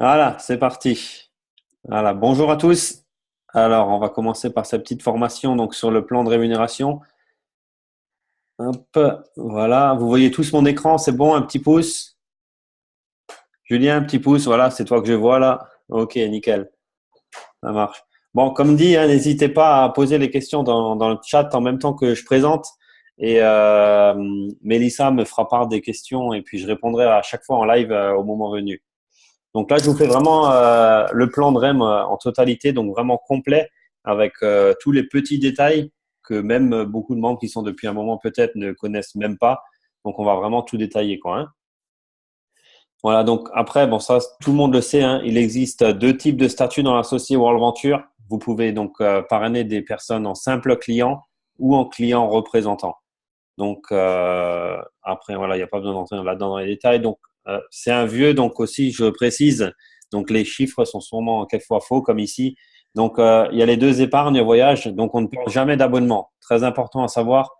Voilà, c'est parti. Voilà, bonjour à tous. Alors, on va commencer par cette petite formation donc sur le plan de rémunération. Hop, voilà. Vous voyez tous mon écran, c'est bon, un petit pouce. Julien, un petit pouce, voilà, c'est toi que je vois là. Ok, nickel, ça marche. Bon, comme dit, hein, n'hésitez pas à poser les questions dans le chat en même temps que je présente. Et Mélissa me fera part des questions et puis je répondrai à chaque fois en live au moment venu. Donc là, je vous fais vraiment le plan de REM en totalité, donc vraiment complet, avec tous les petits détails que même beaucoup de membres qui sont depuis un moment peut-être ne connaissent même pas. Donc on va vraiment tout détailler, quoi. Hein. Voilà, donc après, bon ça, tout le monde le sait, hein, il existe deux types de statuts dans l'associé World Venture. Vous pouvez donc parrainer des personnes en simple client ou en client représentant. Donc après, voilà, il n'y a pas besoin d'entrer là-dedans dans les détails. Donc c'est un vieux, donc aussi, je précise, donc les chiffres sont sûrement quelquefois faux, comme ici. Donc il y a les deux épargnes voyage, donc on ne parle jamais d'abonnement. Très important à savoir,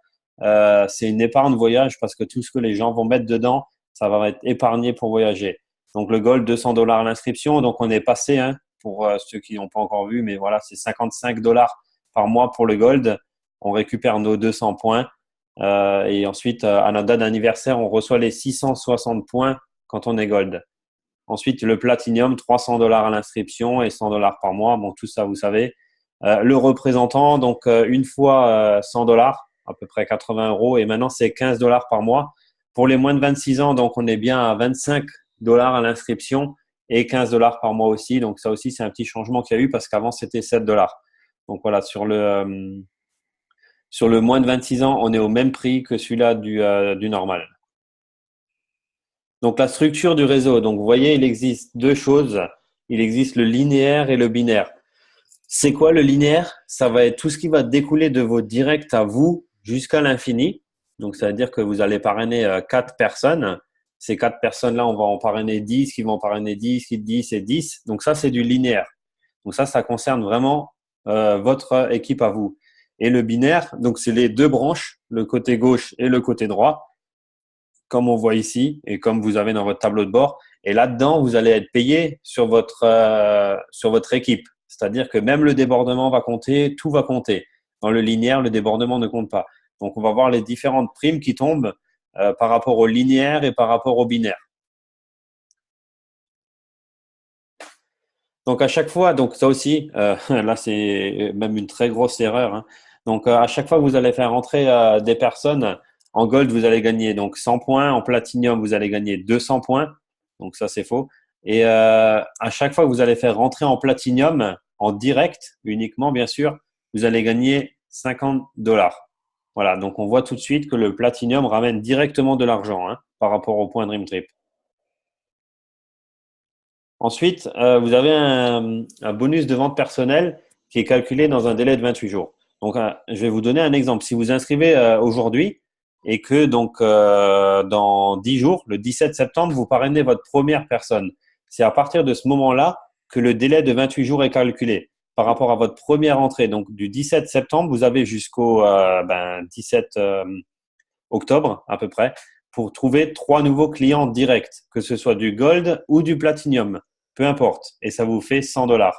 c'est une épargne voyage parce que tout ce que les gens vont mettre dedans, ça va être épargné pour voyager. Donc le Gold, 200 $ l'inscription, donc on est passé, hein, pour ceux qui n'ont pas encore vu, mais voilà, c'est 55 $ par mois pour le Gold. On récupère nos 200 points. Et ensuite, à notre date d'anniversaire, on reçoit les 660 points quand on est gold. Ensuite, le platinum, 300 $ à l'inscription et 100 $ par mois. Bon, tout ça, vous savez. Le représentant, donc une fois 100 $, à peu près 80 €. Et maintenant, c'est 15 $ par mois. Pour les moins de 26 ans, donc on est bien à 25 $ à l'inscription et 15 $ par mois aussi. Donc ça aussi, c'est un petit changement qu'il y a eu parce qu'avant, c'était 7 $. Donc voilà, sur le moins de 26 ans, on est au même prix que celui-là du normal. Donc la structure du réseau. Donc vous voyez, il existe deux choses. Il existe le linéaire et le binaire. C'est quoi le linéaire? Ça va être tout ce qui va découler de vos directs à vous jusqu'à l'infini. Donc ça veut dire que vous allez parrainer quatre personnes. Ces quatre personnes-là, on va en parrainer 10, qui vont en parrainer 10, 10 et 10. Donc ça, c'est du linéaire. Donc ça concerne vraiment votre équipe à vous. Et le binaire, donc c'est les deux branches, le côté gauche et le côté droit, comme on voit ici et comme vous avez dans votre tableau de bord. Et là-dedans, vous allez être payé sur votre équipe. C'est-à-dire que même le débordement va compter, tout va compter. Dans le linéaire, le débordement ne compte pas. Donc, on va voir les différentes primes qui tombent par rapport au linéaire et par rapport au binaire. Donc à chaque fois, donc ça aussi, là c'est même une très grosse erreur. Hein. Donc à chaque fois que vous allez faire rentrer des personnes en gold, vous allez gagner donc 100 points. En platinum, vous allez gagner 200 points. Donc ça c'est faux. Et à chaque fois que vous allez faire rentrer en platinum, en direct uniquement bien sûr, vous allez gagner 50 $. Voilà. Donc on voit tout de suite que le platinum ramène directement de l'argent hein, par rapport au point Dream Trip. Ensuite, vous avez un bonus de vente personnelle qui est calculé dans un délai de 28 jours. Donc, je vais vous donner un exemple. Si vous inscrivez aujourd'hui et que donc dans 10 jours, le 17 septembre, vous parrainez votre première personne, c'est à partir de ce moment-là que le délai de 28 jours est calculé par rapport à votre première entrée. Donc, du 17 septembre, vous avez jusqu'au 17 octobre à peu près pour trouver trois nouveaux clients directs, que ce soit du gold ou du platinum, peu importe, et ça vous fait 100 $.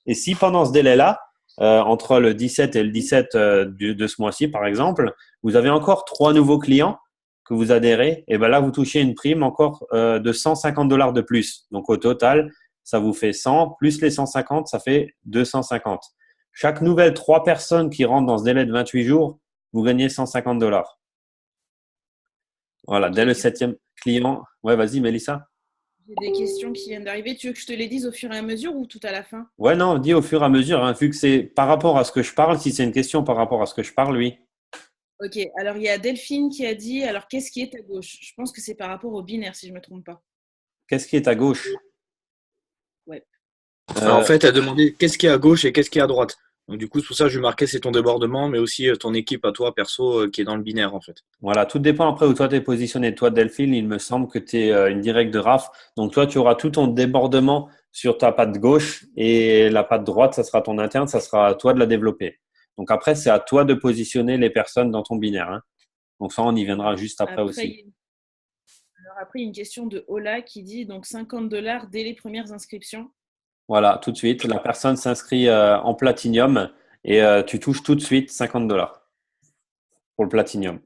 Et si pendant ce délai-là, entre le 17 et le 17 de ce mois-ci, par exemple, vous avez encore trois nouveaux clients que vous adhérez, et ben là, vous touchez une prime encore de 150 $ de plus. Donc, au total, ça vous fait 100, plus les 150, ça fait 250. Chaque nouvelle trois personnes qui rentrent dans ce délai de 28 jours, vous gagnez 150 $. Voilà, dès le septième client. Ouais, vas-y, Mélissa. J'ai des questions qui viennent d'arriver. Tu veux que je te les dise au fur et à mesure ou tout à la fin? Ouais, non, dis au fur et à mesure, hein, vu que c'est par rapport à ce que je parle, si c'est une question par rapport à ce que je parle, oui. Ok, alors il y a Delphine qui a dit, alors qu'est-ce qui est à gauche? Je pense que c'est par rapport au binaire, si je ne me trompe pas. Qu'est-ce qui est à gauche? Ouais. Alors, en Euh, fait, elle a demandé qu'est-ce qui est à gauche et qu'est-ce qui est à droite. Donc, du coup, c'est pour ça que je lui marquais c'est ton débordement, mais aussi ton équipe à toi, perso, qui est dans le binaire, en fait. voilà, tout dépend après où toi tu es positionné. Toi, Delphine, il me semble que tu es une directe de RAF. Donc, toi, tu auras tout ton débordement sur ta patte gauche et la patte droite, ça sera ton interne, ça sera à toi de la développer. Donc, après, c'est à toi de positionner les personnes dans ton binaire. Hein. Donc, ça, on y viendra juste après Après, aussi. après, il y a une question de Ola qui dit donc $50 dès les premières inscriptions. Voilà, tout de suite. La personne s'inscrit en Platinum et tu touches tout de suite $50 pour le Platinum.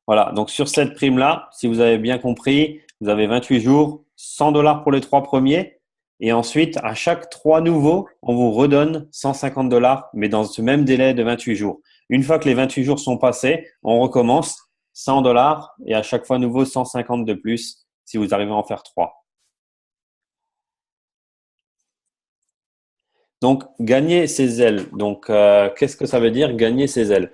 Voilà, donc sur cette prime-là, si vous avez bien compris, vous avez 28 jours, $100 pour les 3 premiers. Et ensuite, à chaque 3 nouveaux, on vous redonne $150, mais dans ce même délai de 28 jours. Une fois que les 28 jours sont passés, on recommence $100 et à chaque fois nouveau 150 de plus si vous arrivez à en faire 3. Donc, gagner ses ailes. Donc, qu'est-ce que ça veut dire gagner ses ailes?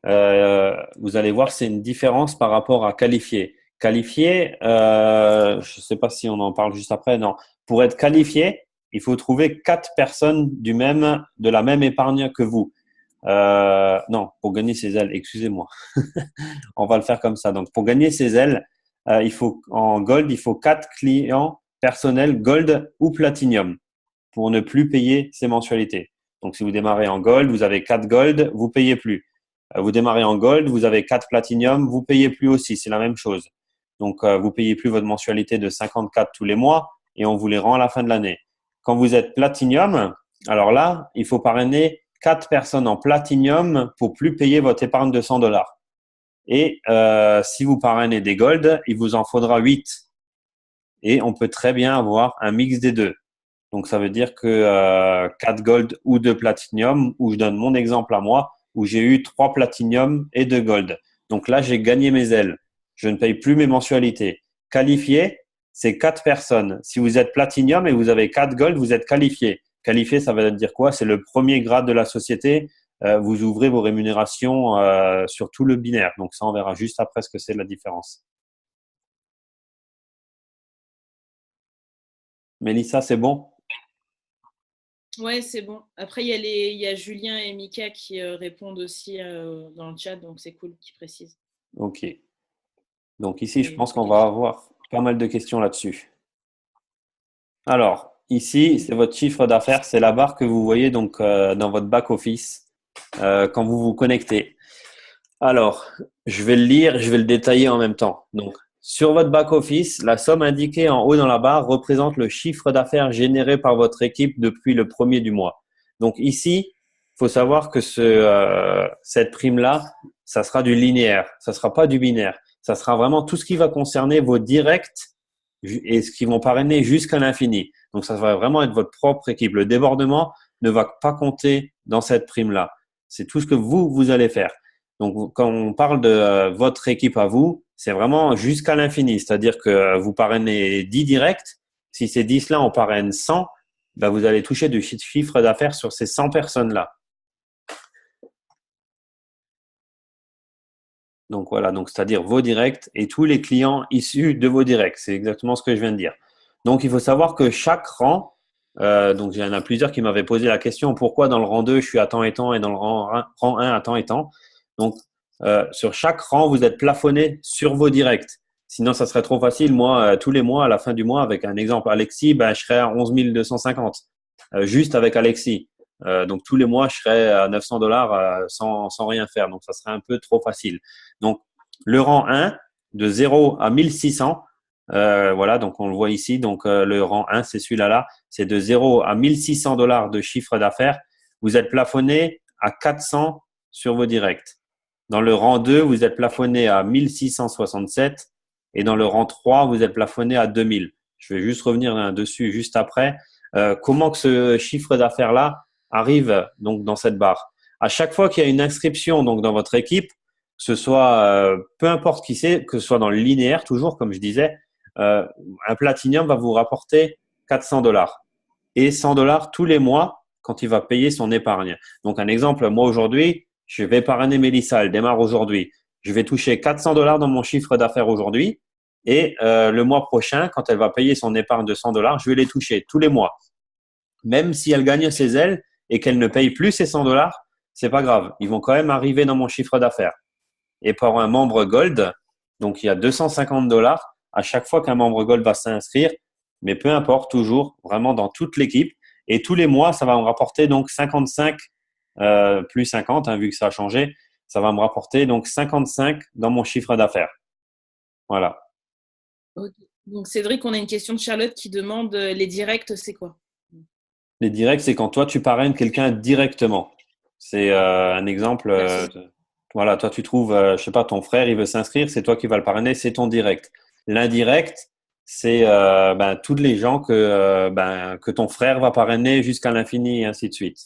Vous allez voir, c'est une différence par rapport à qualifier. Qualifié, je ne sais pas si on en parle juste après. Non, pour être qualifié, il faut trouver 4 personnes de la même épargne que vous. Non, pour gagner ses ailes, excusez-moi. On va le faire comme ça. Donc, pour gagner ses ailes, en gold, il faut 4 clients personnels gold ou platinum pour ne plus payer ses mensualités. Donc, si vous démarrez en gold, vous avez 4 gold, vous payez plus. Vous démarrez en gold, vous avez 4 platinum, vous payez plus aussi, c'est la même chose. Donc, vous payez plus votre mensualité de 54 tous les mois et on vous les rend à la fin de l'année. Quand vous êtes platinum, alors là, il faut parrainer 4 personnes en platinum pour plus payer votre épargne de $100. Et si vous parrainez des gold, il vous en faudra 8. Et on peut très bien avoir un mix des deux. Donc, ça veut dire que 4 gold ou 2 platinum, où je donne mon exemple à moi, où j'ai eu 3 platinum et 2 gold. Donc là, j'ai gagné mes ailes. Je ne paye plus mes mensualités. Qualifié, c'est 4 personnes. Si vous êtes platinum et vous avez 4 gold, vous êtes qualifié. Qualifié, ça veut dire quoi? C'est le premier grade de la société. Vous ouvrez vos rémunérations sur tout le binaire. Donc ça, on verra juste après ce que c'est la différence. Mélissa, c'est bon? Ouais, c'est bon. Après, il y a Julien et Mika qui répondent aussi dans le chat, donc c'est cool qu'ils précisent. Ok. Donc ici, je Et pense les qu'on va questions. avoir pas mal de questions là-dessus. Alors, ici, c'est votre chiffre d'affaires, c'est la barre que vous voyez donc dans votre back-office quand vous vous connectez. Alors, je vais le lire, je vais le détailler en même temps. Donc, sur votre back-office, la somme indiquée en haut dans la barre représente le chiffre d'affaires généré par votre équipe depuis le premier du mois. Donc ici, il faut savoir que cette prime-là, ça sera du linéaire, ça sera pas du binaire. Ça sera vraiment tout ce qui va concerner vos directs et ce qui vont parrainer jusqu'à l'infini. Donc, ça va vraiment être votre propre équipe. Le débordement ne va pas compter dans cette prime-là. C'est tout ce que vous allez faire. Donc, quand on parle de votre équipe à vous, c'est vraiment jusqu'à l'infini. C'est-à-dire que vous parrainez 10 directs. Si ces 10-là, on parraine 100, ben vous allez toucher du chiffre d'affaires sur ces 100 personnes-là. Donc, voilà. Donc, c'est-à-dire vos directs et tous les clients issus de vos directs. C'est exactement ce que je viens de dire. Donc, il faut savoir que chaque rang, donc il y en a plusieurs qui m'avaient posé la question pourquoi dans le rang 2, je suis à temps et temps et dans le rang 1 à temps et temps. Donc, sur chaque rang, vous êtes plafonné sur vos directs. Sinon, ça serait trop facile. Moi, tous les mois, à la fin du mois, avec un exemple Alexis, ben, je serais à 11 250, juste avec Alexis. Donc, tous les mois, je serais à $900 sans rien faire. Donc, ça serait un peu trop facile. Donc, le rang 1, de 0 à 1600, voilà, donc on le voit ici. Donc, le rang 1, c'est celui-là. C'est de 0 à $1600 de chiffre d'affaires. Vous êtes plafonné à 400 sur vos directs. Dans le rang 2, vous êtes plafonné à 1667 et dans le rang 3, vous êtes plafonné à 2000. Je vais juste revenir dessus juste après. Comment que ce chiffre d'affaires-là arrive donc dans cette barre? À chaque fois qu'il y a une inscription donc dans votre équipe, que ce soit peu importe qui c'est, que ce soit dans le linéaire toujours comme je disais, un Platinum va vous rapporter $400 et $100 tous les mois quand il va payer son épargne. Donc un exemple, moi aujourd'hui, je vais parrainer Mélissa, elle démarre aujourd'hui. Je vais toucher $400 dans mon chiffre d'affaires aujourd'hui et le mois prochain, quand elle va payer son épargne de $100, je vais les toucher tous les mois. Même si elle gagne ses ailes et qu'elle ne paye plus ses $100, c'est pas grave. Ils vont quand même arriver dans mon chiffre d'affaires. Et pour un membre Gold, donc il y a $250 à chaque fois qu'un membre Gold va s'inscrire, mais peu importe, toujours, vraiment dans toute l'équipe. Et tous les mois, ça va me rapporter donc 55 plus 50, hein, vu que ça a changé, ça va me rapporter donc 55 dans mon chiffre d'affaires. Voilà. Ok. Donc, Cédric, on a une question de Charlotte qui demande les directs, c'est quoi? Les directs, c'est quand toi, tu parraines quelqu'un directement. C'est un exemple. Perso. Voilà, toi, tu trouves, je sais pas, ton frère, il veut s'inscrire, c'est toi qui vas le parrainer, c'est ton direct. L'indirect, c'est tous les gens que ton frère va parrainer jusqu'à l'infini et ainsi de suite.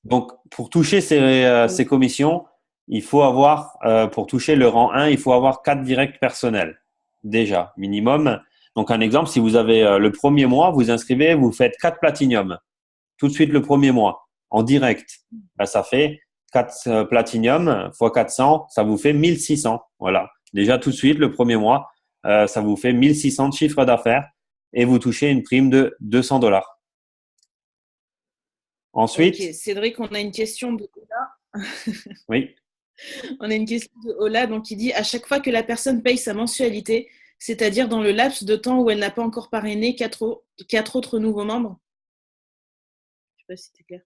Donc, pour toucher ces commissions, il faut avoir, pour toucher le rang 1, il faut avoir 4 directs personnels, déjà, minimum. Donc, un exemple, si vous avez le premier mois, vous inscrivez, vous faites 4 platinium, tout de suite le premier mois, en direct. Ben, ça fait 4 platinium fois 400, ça vous fait 1600. Voilà. Déjà, tout de suite, le premier mois, ça vous fait 1600 de chiffre d'affaires et vous touchez une prime de $200. Ok, Ensuite, Cédric, on a une question de Ola. oui. On a une question de Ola, donc il dit à chaque fois que la personne paye sa mensualité, c'est-à-dire dans le laps de temps où elle n'a pas encore parrainé quatre autres nouveaux membres. Je sais pas si c'était clair.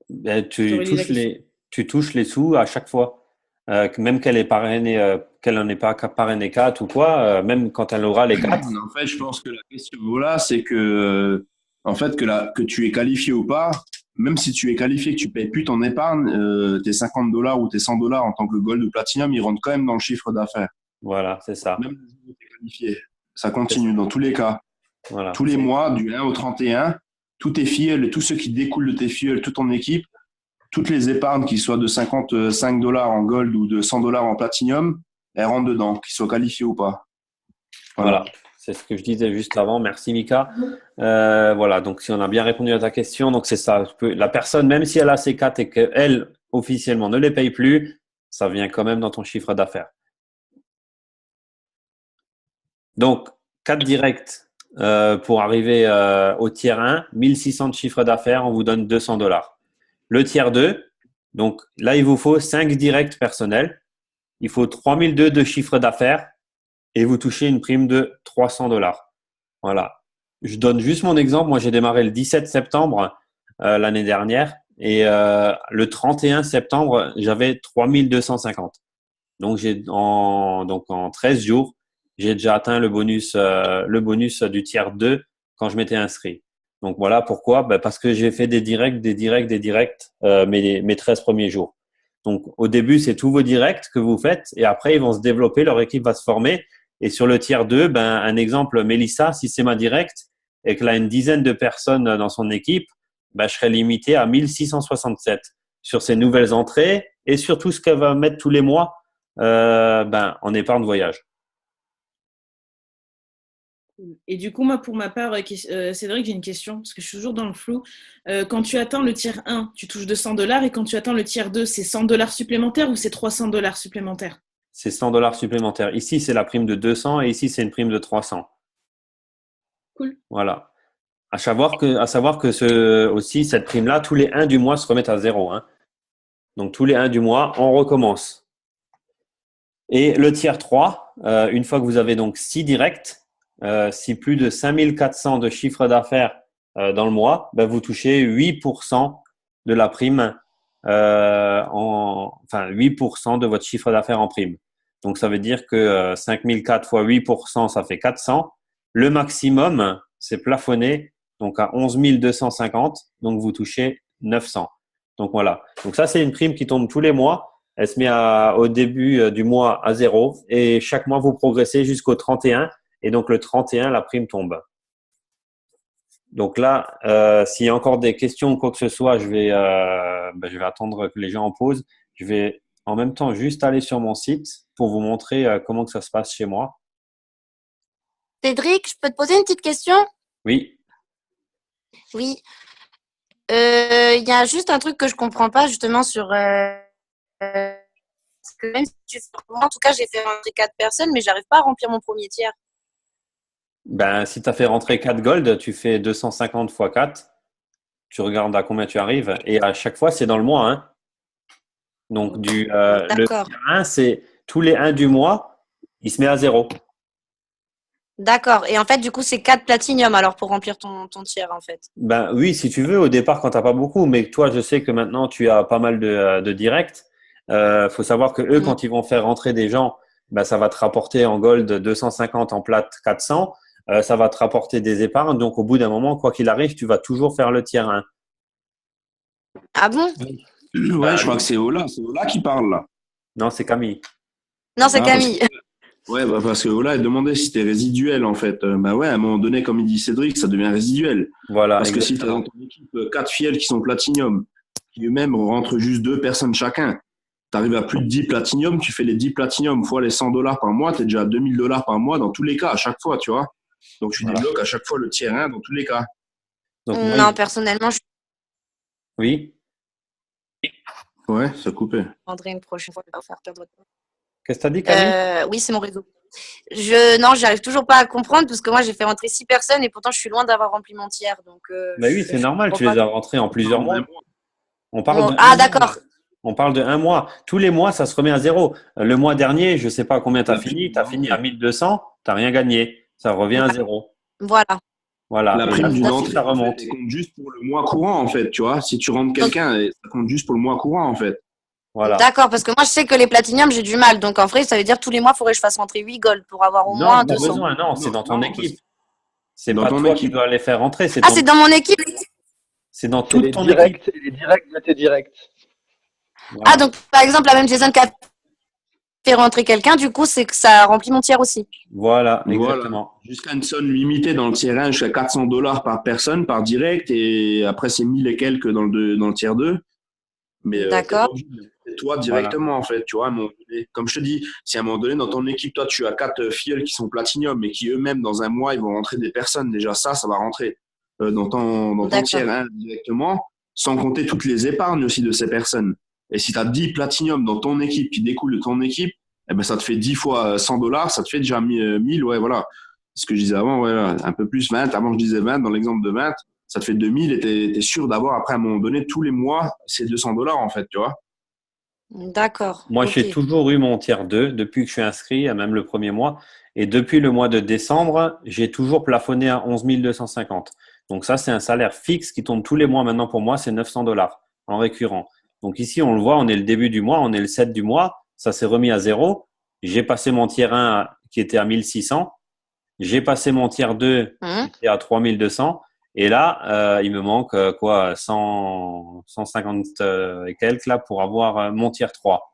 Ben, Je te relis la question. tu touches les sous à chaque fois. Même qu'elle est parrainée, qu'elle n'en est pas parrainée 4 ou quoi, même quand elle aura les 4. En fait, je pense que la question là, c'est que, en fait, que tu es qualifié ou pas, même si tu es qualifié, que tu payes plus ton épargne, tes $50 ou tes $100 en tant que gold ou platinum, ils rentrent quand même dans le chiffre d'affaires. Voilà, c'est ça. Même si tu es qualifié. Ça continue dans tous les cas. Voilà. Tous les mois, du 1 au 31, tous tes filleuls, tous ceux qui découlent de tes filleuls, toute ton équipe, toutes les épargnes, qu'ils soient de $55 en gold ou de $100 en platinum, elles rentrent dedans, qu'ils soient qualifiés ou pas. Voilà. C'est ce que je disais juste avant. Merci Mika. Voilà, donc si on a bien répondu à ta question, donc c'est ça. La personne, même si elle a ses 4 et qu'elle, officiellement, ne les paye plus, ça vient quand même dans ton chiffre d'affaires. Donc, 4 directs pour arriver au tiers 1, 1600 de chiffre d'affaires, on vous donne $200. Le tiers 2, donc là, il vous faut 5 directs personnels. Il faut 3002 de chiffre d'affaires et vous touchez une prime de $300. Voilà. Je donne juste mon exemple. Moi, j'ai démarré le 17 septembre l'année dernière et le 31 septembre, j'avais 3250. Donc, en 13 jours, j'ai déjà atteint le bonus du tiers 2 quand je m'étais inscrit. Donc, voilà pourquoi. Ben, parce que j'ai fait des directs mes 13 premiers jours. Donc, au début, c'est tous vos directs que vous faites et après, ils vont se développer, leur équipe va se former. Et sur le tiers 2, ben, un exemple, Mélissa, si c'est ma directe et qu'elle a une dizaine de personnes dans son équipe, ben, je serai limité à 1667 sur ses nouvelles entrées et sur tout ce qu'elle va mettre tous les mois en épargne voyage. Et du coup, moi, pour ma part, Cédric, j'ai une question, parce que je suis toujours dans le flou. Quand tu atteins le tiers 1, tu touches $200, et quand tu atteins le tiers 2, c'est $100 supplémentaires ou c'est $300 supplémentaires? C'est $100 supplémentaires. Ici, c'est la prime de 200 et ici, c'est une prime de 300. Cool. Voilà. À savoir que aussi, cette prime-là, tous les 1 du mois se remettent à zéro. Hein. Donc, tous les 1 du mois, on recommence. Et le tiers 3, une fois que vous avez donc 6 directs, si plus de 5400 de chiffre d'affaires dans le mois, ben vous touchez 8% de la prime, 8% de votre chiffre d'affaires en prime. Donc, ça veut dire que 5004 fois 8%, ça fait 400. Le maximum, c'est plafonné, donc à 11 250. Donc, vous touchez 900. Donc, voilà. Donc, ça, c'est une prime qui tombe tous les mois. Elle se met au début du mois à zéro et chaque mois, vous progressez jusqu'au 31. Et donc, le 31, la prime tombe. Donc là, s'il y a encore des questions ou quoi que ce soit, je vais attendre que les gens en posent. Je vais en même temps juste aller sur mon site pour vous montrer comment que ça se passe chez moi. Cédric, je peux te poser une petite question? Oui. Oui. Il y a juste un truc que je comprends pas justement sur parce que même si tu fais en tout cas j'ai fait rentrer 4 personnes, mais j'arrive pas à remplir mon premier tiers. Ben, si tu as fait rentrer 4 gold, tu fais 250 fois 4. Tu regardes à combien tu arrives. Et à chaque fois, c'est dans le mois. Hein. Donc, le D'accord. tiers 1, c'est tous les 1 du mois, il se met à zéro. D'accord. Et en fait, du coup, c'est 4 platinium alors pour remplir ton tiers en fait. Ben oui, si tu veux, au départ, quand tu n'as pas beaucoup. Mais toi, je sais que maintenant, tu as pas mal de directs. Faut savoir que eux, quand ils vont faire rentrer des gens, ben, ça va te rapporter en gold 250, en plate 400. Ça va te rapporter des épargnes. Donc, au bout d'un moment, quoi qu'il arrive, tu vas toujours faire le tiers 1. Ah bon? Ouais, je crois que c'est Ola qui parle là. Non, c'est Camille. Non, c'est Ah, parce Camille. Ouais, bah parce que Ola, elle demandait si c'était résiduel en fait. Bah ouais, à un moment donné, comme il dit Cédric, ça devient résiduel. Voilà, Parce que si tu as exactement. dans ton équipe 4 fidèles qui sont platinium, qui eux-mêmes rentrent juste 2 personnes chacun, tu arrives à plus de 10 platinium, tu fais les 10 platinium fois les $100 par mois, tu es déjà à $2000 par mois dans tous les cas, à chaque fois, tu vois. Donc tu Voilà. débloques à chaque fois le tiers 1 dans tous les cas. Donc, moi, Non, personnellement, je oui. Ouais, ça coupait. prendrai une prochaine fois pour faire perdre. Qu'est-ce que tu as dit, Camille? Oui, c'est mon réseau. Non, j'arrive toujours pas à comprendre parce que moi, j'ai fait rentrer 6 personnes et pourtant, je suis loin d'avoir rempli mon tiers. Donc, Ben oui, c'est je normal, comprends tu les pas. as rentrés en plusieurs mois. On parle de Ah, un mois. d'accord. On parle de un mois. Tous les mois, ça se remet à zéro. Le mois dernier, je ne sais pas combien tu as fini. Tu as fini à 1200, tu n'as rien gagné. Ça revient à zéro. Voilà. Voilà. La Et prime là, ce d'une mois-ci, entrée, ça en fait, remonte. elle compte juste pour le mois courant, en fait, tu vois. Si tu rentres quelqu'un, ça compte juste pour le mois courant, en fait. Voilà. D'accord, parce que moi, je sais que les platiniums, j'ai du mal. Donc, en vrai, ça veut dire tous les mois, il faudrait que je fasse rentrer 8 gold pour avoir au Non, moins pas 200. besoin. Non, c'est dans ton Non, parce équipe. que C'est dans pas ton toi qui équipe. dois les faire rentrer. C'est Ah, ton... c'est dans mon équipe? c'est dans C'est toute les ton équipe. directs, les directs de tes directs. Voilà. Ah, donc, par exemple, la même Jason qui a fait rentrer quelqu'un, du coup, c'est que ça remplit mon tiers aussi. Voilà, Voilà. exactement. Jusqu'à une somme limitée dans le tiers 1, jusqu'à $400 par personne, par direct, et après c'est 1000 et quelques dans le tiers 2. Mais t'es pas D'accord. obligé de c'est toi Voilà. directement, en fait, tu vois, à un moment donné. Comme je te dis, si à un moment donné, dans ton équipe, toi, tu as 4 filles qui sont platinium et qui eux-mêmes, dans un mois, ils vont rentrer des personnes, déjà ça va rentrer dans ton D'accord. tiers 1 directement, sans compter toutes les épargnes aussi de ces personnes. Et si tu as 10 platinium dans ton équipe qui découlent de ton équipe, eh ben, ça te fait 10 fois $100, ça te fait déjà 1000, ouais, voilà. Ce que je disais avant, ouais, un peu plus 20, avant je disais 20, dans l'exemple de 20, ça te fait 2000 et t'es sûr d'avoir après à un moment donné tous les mois ces $200 en fait, tu vois. D'accord. Moi, Ok. j'ai toujours eu mon tiers 2 depuis que je suis inscrit, même le premier mois. Et depuis le mois de décembre, j'ai toujours plafonné à 11 250. Donc ça, c'est un salaire fixe qui tombe tous les mois maintenant pour moi, c'est $900 en récurrent. Donc ici, on le voit, on est le début du mois, on est le 7 du mois, ça s'est remis à zéro. J'ai passé mon tiers 1 qui était à 1600. J'ai passé mon tiers 2 qui était à 3200. Et là, il me manque quoi, 150 et quelques là pour avoir mon tiers 3.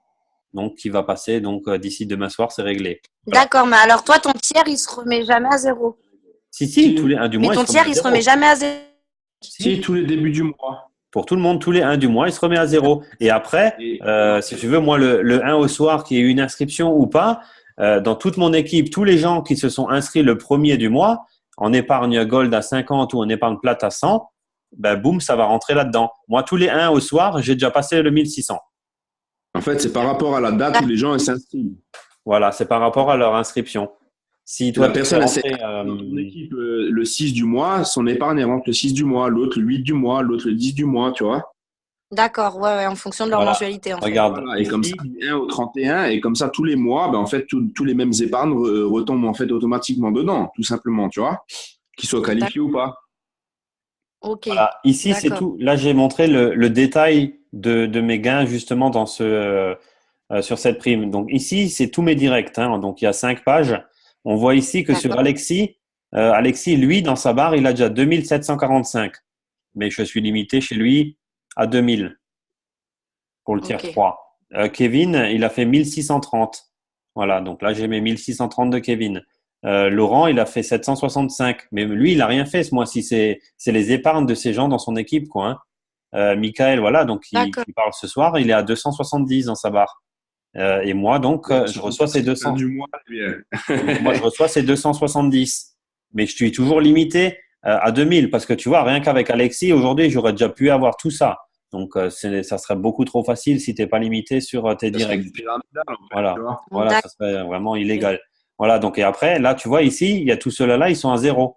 Donc, qui va passer donc d'ici demain soir, c'est réglé. Voilà. D'accord, mais alors toi, ton tiers, il se remet jamais à zéro. Si, tous les 1 du Mais mois, il ton se remet tiers, à il se zéro. remet jamais à zéro. Si tous les débuts du mois. Pour tout le monde, tous les 1 du mois, il se remet à zéro. Et après, si tu veux, moi, le 1 au soir, qui est une inscription ou pas, dans toute mon équipe, tous les gens qui se sont inscrits le premier du mois, en épargne gold à 50 ou en épargne plate à 100, ben boum, ça va rentrer là-dedans. Moi, tous les 1 au soir, j'ai déjà passé le 1600. En fait, c'est par rapport à la date où les gens s'inscrivent. Voilà, c'est par rapport à leur inscription. Si toi, La tu fais personne, elle s'est rentrer, dans ton équipe le 6 du mois, son épargne, elle rentre le 6 du mois, l'autre le 8 du mois, l'autre le 10 du mois, tu vois. D'accord, ouais, en fonction de leur voilà, mensualité, en fait. regarde, Voilà, et comme ça, ici, du 1 au 31, et comme ça, tous les mois, ben, en fait, tous les mêmes épargnes retombent en fait automatiquement dedans, tout simplement, tu vois, qu'ils soient qualifiés ou pas. Ok, voilà. Ici, c'est d'accord. tout. Là, j'ai montré le détail de mes gains justement dans sur cette prime. Donc ici, c'est tous mes directs. Hein. Donc il y a 5 pages. On voit ici que sur D'accord. Alexis, lui, dans sa barre, il a déjà 2745. Mais je suis limité chez lui à 2000 pour le tiers Ok. 3. Kevin, il a fait 1630. Voilà, donc là, j'ai mes 1630 de Kevin. Laurent, il a fait 765. Mais lui, il n'a rien fait ce mois-ci. C'est les épargnes de ces gens dans son équipe, quoi. Hein. Michael, voilà, donc D'accord. il parle ce soir, il est à 270 dans sa barre. Et moi, donc, je reçois ces 200. Du mois, lui, Moi, je reçois ces 270. Mais je suis toujours limité à 2000 parce que tu vois, rien qu'avec Alexis, aujourd'hui, j'aurais déjà pu avoir tout ça. Donc, ça serait beaucoup trop facile si tu n'es pas limité sur tes ça serait directs. du pyramidal, en fait, Voilà, tu vois. voilà, ça serait vraiment illégal. Voilà, donc, et après, là, tu vois, ici, il y a tous ceux-là, ils sont à zéro.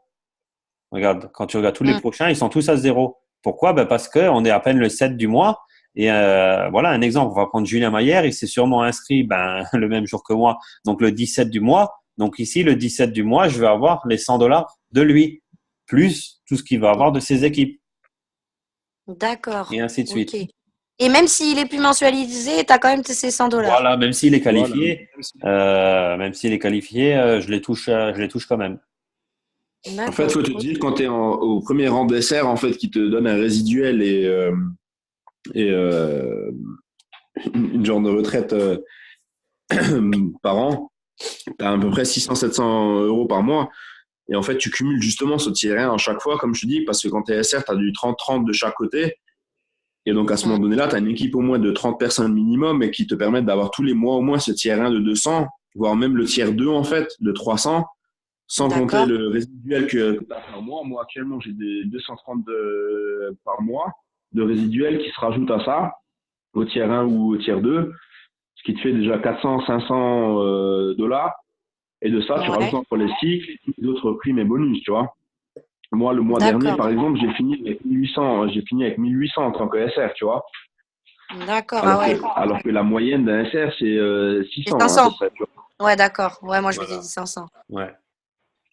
Regarde, quand tu regardes tous les prochains, ils sont tous à zéro. Pourquoi? Ben parce qu'on est à peine le 7 du mois. Et voilà un exemple. On va prendre Julien Maillère. Il s'est sûrement inscrit le même jour que moi, donc le 17 du mois. Donc ici, le 17 du mois, je vais avoir les $100 de lui, plus tout ce qu'il va avoir de ses équipes, D'accord. et ainsi de suite. Ok. Et même s'il est plus mensualisé, tu as quand même ces 100 $. Voilà, même s'il est Voilà. qualifié, je les touche quand même. En fait, il D'accord. faut te dire, quand tu es au premier rang d'essai, en fait, qui te donne un résiduel et une genre de retraite par an, tu as à peu près 600-700 € par mois. Et en fait, tu cumules justement ce tiers 1 à chaque fois, comme je te dis, parce que quand tu es SR, tu as du 30-30 de chaque côté. Et donc, à ce moment donné-là, tu as une équipe au moins de 30 personnes minimum et qui te permettent d'avoir tous les mois au moins ce tiers 1 de 200, voire même le tiers 2, en fait, de 300, sans compter D'accord. le résiduel que tu as par mois. Moi, actuellement, j'ai des 230 par mois de résiduel qui se rajoutent à ça, au tiers 1 ou au tiers 2, ce qui te fait déjà 400-500 $. Et de ça, tu Ouais. rajoutes encore les cycles et tous les autres primes et bonus, tu vois. Moi, le mois dernier, D'accord. par exemple, j'ai fini avec 1800 en tant que SR, tu vois. D'accord. Ah ouais. Alors que la moyenne d'un SR, c'est C'est 600 à 500. peu près, tu vois. Ouais, d'accord. Ouais, moi, je m'étais Voilà. dit 500. Ouais.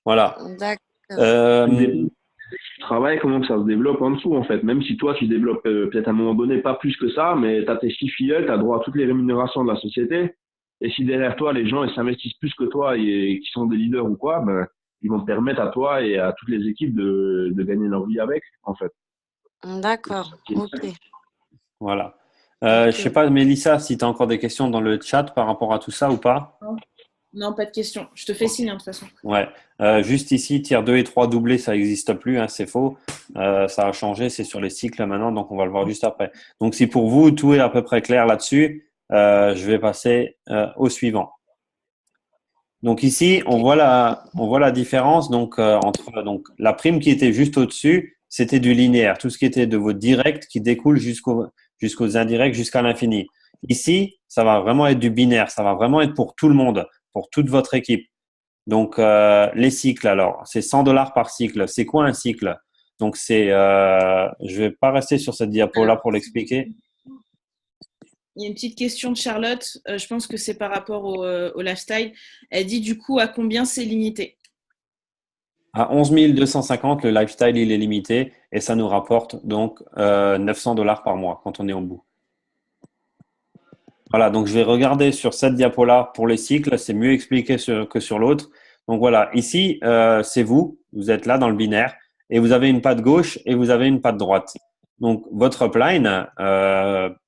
Voilà. D'accord. Euh, Tu travailles, comment ça se développe en dessous, en fait. Même si toi, tu développes peut-être à un moment donné pas plus que ça, mais tu as tes 6 filleuls, tu as droit à toutes les rémunérations de la société. Et si derrière toi, les gens ils s'investissent plus que toi et qui sont des leaders ou quoi, ben, ils vont te permettre à toi et à toutes les équipes de gagner leur vie avec, en fait. D'accord. Ok. voilà. Je sais Ok. pas, Mélissa, si tu as encore des questions dans le chat par rapport à tout ça ou pas. Non, pas de question. Je te fais signe, de toute façon. Ouais. Juste ici, tiers 2 et 3 doublés, ça n'existe plus, hein, c'est faux. Ça a changé, c'est sur les cycles maintenant, donc on va le voir juste après. Donc si pour vous, tout est à peu près clair là-dessus, je vais passer au suivant. Donc ici, on voit la différence entre la prime qui était juste au-dessus, c'était du linéaire, tout ce qui était de vos directs qui découle jusqu'aux indirects jusqu'à l'infini. Ici, ça va vraiment être du binaire, ça va vraiment être pour tout le monde, pour toute votre équipe. Donc les cycles alors, c'est 100 $ par cycle. C'est quoi un cycle? Donc je vais pas rester sur cette diapo-là pour l'expliquer. Il y a une petite question de Charlotte. Je pense que c'est par rapport au lifestyle. Elle dit du coup à combien c'est limité? À 11 250, le lifestyle il est limité et ça nous rapporte donc 900 $ par mois quand on est au bout. Voilà, donc je vais regarder sur cette diapo-là pour les cycles, c'est mieux expliqué que sur l'autre. Donc voilà, ici, c'est vous êtes là dans le binaire et vous avez une patte gauche et vous avez une patte droite. Donc votre upline,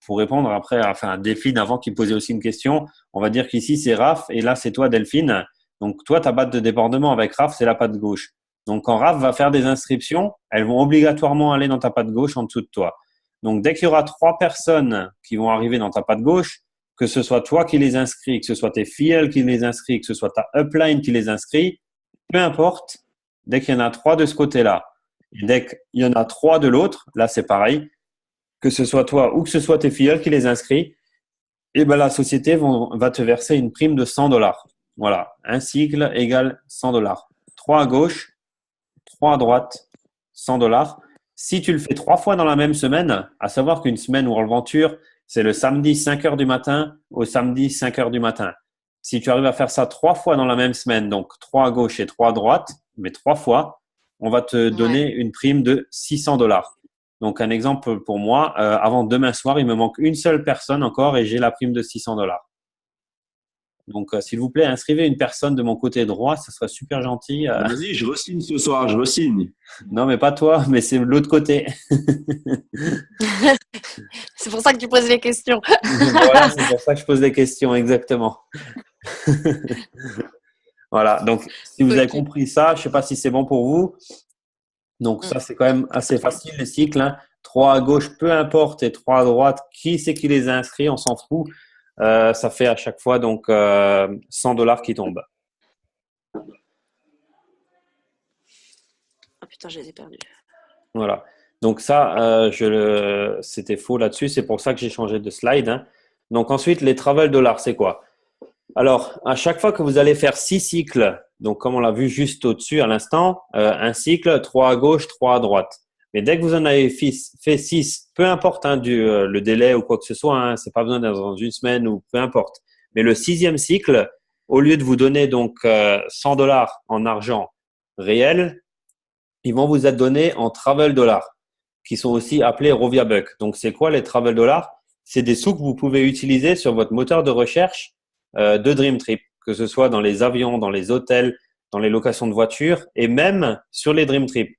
pour répondre après à Delphine avant qu'il posait aussi une question, on va dire qu'ici c'est Raph et là c'est toi Delphine. Donc toi, ta patte de débordement avec Raph, c'est la patte gauche. Donc quand Raph va faire des inscriptions, elles vont obligatoirement aller dans ta patte gauche en dessous de toi. Donc dès qu'il y aura 3 personnes qui vont arriver dans ta patte gauche, que ce soit toi qui les inscris, que ce soit tes filleuls qui les inscris, que ce soit ta upline qui les inscrit, peu importe, dès qu'il y en a 3 de ce côté-là, et dès qu'il y en a 3 de l'autre, là c'est pareil, que ce soit toi ou que ce soit tes filleuls qui les inscrit, et ben la société va te verser une prime de 100 $. Voilà, un cycle égale 100 $. 3 à gauche, 3 à droite, 100 $. Si tu le fais 3 fois dans la même semaine, à savoir qu'une semaine World Venture, c'est le samedi 5 heures du matin au samedi 5 heures du matin. Si tu arrives à faire ça 3 fois dans la même semaine, donc 3 à gauche et 3 à droite, mais 3 fois, on va te donner une prime de 600 $. Donc, un exemple pour moi, avant demain soir, il me manque une seule personne encore et j'ai la prime de 600 $. Donc, s'il vous plaît, inscrivez une personne de mon côté droit, ça serait super gentil. Vas-y, je re-signe ce soir, je re-signe. Non, mais pas toi, mais c'est l'autre côté. C'est pour ça que tu poses les questions. Voilà, c'est pour ça que je pose des questions, exactement. Voilà, donc si vous avez Ok. compris ça, je ne sais pas si c'est bon pour vous. Donc ça, c'est quand même assez facile, les cycles. 3 à gauche, peu importe, et 3 à droite, qui c'est qui les a inscrits, on s'en fout. Ça fait à chaque fois donc 100 $ qui tombent. Oh putain, je les ai perdus. Voilà. Donc ça, c'était faux là-dessus. C'est pour ça que j'ai changé de slide. Donc ensuite, les travel dollars, c'est quoi? Alors, à chaque fois que vous allez faire 6 cycles, donc comme on l'a vu juste au-dessus à l'instant, un cycle, 3 à gauche, 3 à droite. Mais dès que vous en avez fait 6, peu importe le délai ou quoi que ce soit, c'est pas besoin d'être dans une semaine ou peu importe. Mais le 6e cycle, au lieu de vous donner donc 100 $ en argent réel, ils vont vous être donnés en travel dollars, qui sont aussi appelés Rovia Buck. Donc, c'est quoi les travel dollars? c'est des sous que vous pouvez utiliser sur votre moteur de recherche de Dream Trip, que ce soit dans les avions, dans les hôtels, dans les locations de voitures et même sur les Dream Trip.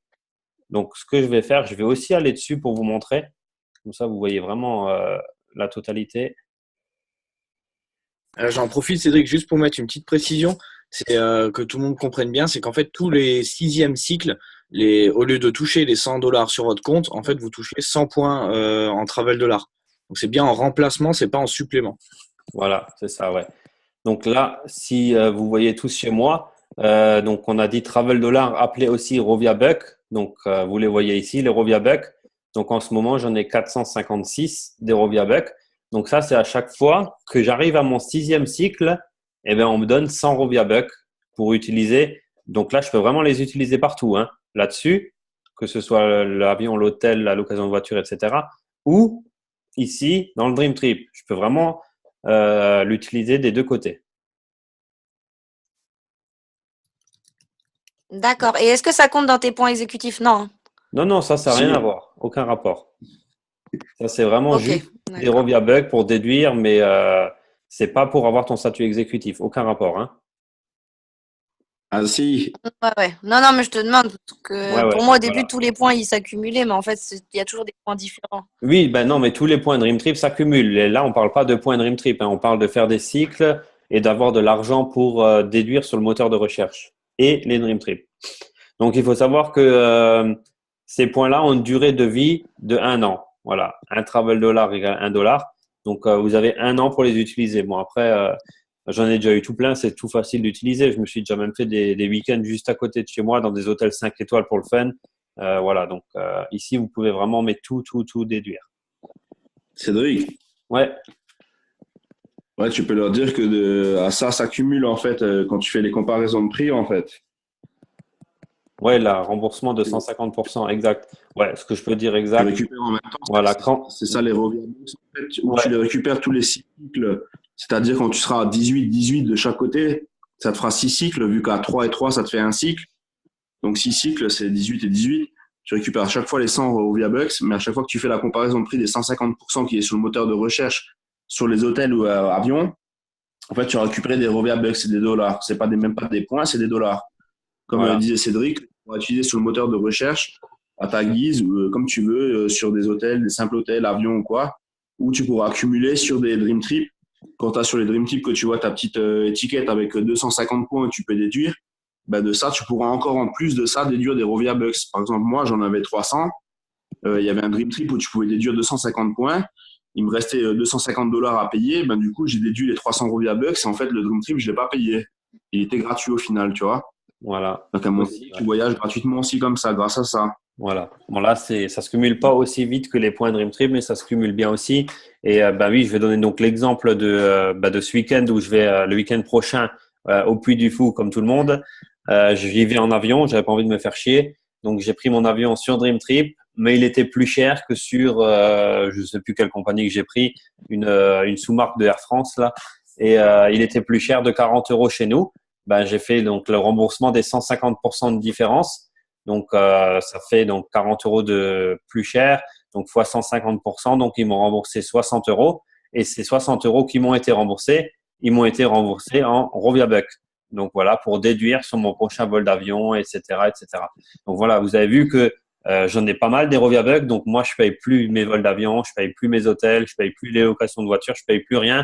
Donc, ce que je vais faire, je vais aussi aller dessus pour vous montrer. Comme ça, vous voyez vraiment la totalité. J'en profite, Cédric, juste pour mettre une petite précision. C'est que tout le monde comprenne bien, c'est qu'en fait, tous les 6e cycles, au lieu de toucher les 100 $ sur votre compte, en fait, vous touchez 100 points en travel dollar. Donc, c'est bien en remplacement, c'est pas en supplément. Voilà, c'est ça, ouais. Donc là, si vous voyez tous chez moi, donc on a dit Travel Dollar, appelé aussi Rovia Buck. Donc vous les voyez ici, les Rovia Buck. Donc en ce moment, j'en ai 456 des Rovia Buck. Donc ça, c'est à chaque fois que j'arrive à mon 6e cycle, eh bien, on me donne 100 Rovia Buck pour utiliser. Donc là, je peux vraiment les utiliser partout, hein, là-dessus, que ce soit l'avion, l'hôtel, la location de voiture, etc. Ou ici, dans le Dream Trip. Je peux vraiment l'utiliser des deux côtés. D'accord. Et est-ce que ça compte dans tes points exécutifs? Non, hein. Non, ça n'a rien à voir. Aucun rapport. Ça, c'est vraiment Ok, juste des d'accord. Rovia Buck pour déduire, mais c'est pas pour avoir ton statut exécutif. Aucun rapport, hein. Ah si, Ouais. Non, mais je te demande, parce que Ouais, pour moi, au début, voilà. tous les points, ils s'accumulaient, mais en fait, il y a toujours des points différents. Oui, ben non, mais tous les points Dream Trip s'accumulent. Et là, on parle pas de points Dream Trip, hein. On parle de faire des cycles et d'avoir de l'argent pour déduire sur le moteur de recherche et les Dream Trip. Donc, il faut savoir que ces points-là ont une durée de vie de 1 an. Voilà, un travel dollar égale 1 $. Donc, vous avez 1 an pour les utiliser. Bon, après, j'en ai déjà eu tout plein, c'est tout facile d'utiliser. Je me suis déjà même fait des week-ends juste à côté de chez moi dans des hôtels 5 étoiles pour le fun. Voilà, donc ici, vous pouvez vraiment mettre tout déduire. Cédric, Ouais, ouais, tu peux leur dire que ça s'accumule en fait quand tu fais les comparaisons de prix en fait. ouais, là, remboursement de 150%, exact. Ouais, ce que je peux dire Tu exact. récupères en même temps, Voilà, quand. c'est ça les revenus en fait, où tu Ouais, les récupères tous les 6 cycles. C'est-à-dire quand tu seras à 18 de chaque côté, ça te fera 6 cycles, vu qu'à 3 et 3, ça te fait un cycle. Donc 6 cycles, c'est 18 et 18. Tu récupères à chaque fois les 100 Rovia Bucks, mais à chaque fois que tu fais la comparaison de prix des 150% qui est sur le moteur de recherche, sur les hôtels ou avions, en fait, tu as récupéré des Rovia Bucks, c'est des dollars. C'est pas même pas des points, c'est des dollars. Comme voilà, disait Cédric, on va utiliser sur le moteur de recherche à ta guise, ou comme tu veux, sur des hôtels, des simples hôtels, avions ou quoi, ou tu pourras accumuler sur des Dream Trips. Quand tu as sur les Dream Trips que tu vois ta petite étiquette avec 250 points, tu peux déduire. Ben de ça, tu pourras encore en plus de ça déduire des Rovia Bucks. Par exemple, moi, j'en avais 300. Il y avait un Dream Trip où tu pouvais déduire 250 points. Il me restait 250 $ à payer. Ben, du coup, j'ai déduit les 300 Rovia Bucks. Et en fait, le Dream Trip, je ne l'ai pas payé. Il était gratuit au final, tu vois. voilà. Donc, à mon Aussi, avis, ouais. tu voyages gratuitement aussi comme ça, grâce à ça. Voilà. Bon, là, ça se cumule pas aussi vite que les points Dream Trip, mais ça se cumule bien aussi. Et bah oui, je vais donner donc l'exemple de ce week-end où je vais le week-end prochain au Puy du Fou, comme tout le monde. J'y vais en avion, j'avais pas envie de me faire chier. Donc, j'ai pris mon avion sur Dream Trip, mais il était plus cher que sur, je sais plus quelle compagnie que j'ai pris, une sous-marque de Air France, là. Et il était plus cher de 40 € chez nous. Ben, j'ai fait donc le remboursement des 150% de différence. Donc, ça fait donc 40 € de plus cher, donc fois 150%. Donc, ils m'ont remboursé 60 €. Et ces 60 € qui m'ont été remboursés, ils m'ont été remboursés en Rovia Buck. Donc, voilà, pour déduire sur mon prochain vol d'avion, etc., etc. Donc, voilà, vous avez vu que j'en ai pas mal des Rovia Buck. Donc, moi, je paye plus mes vols d'avion, je paye plus mes hôtels, je paye plus les locations de voitures, je paye plus rien.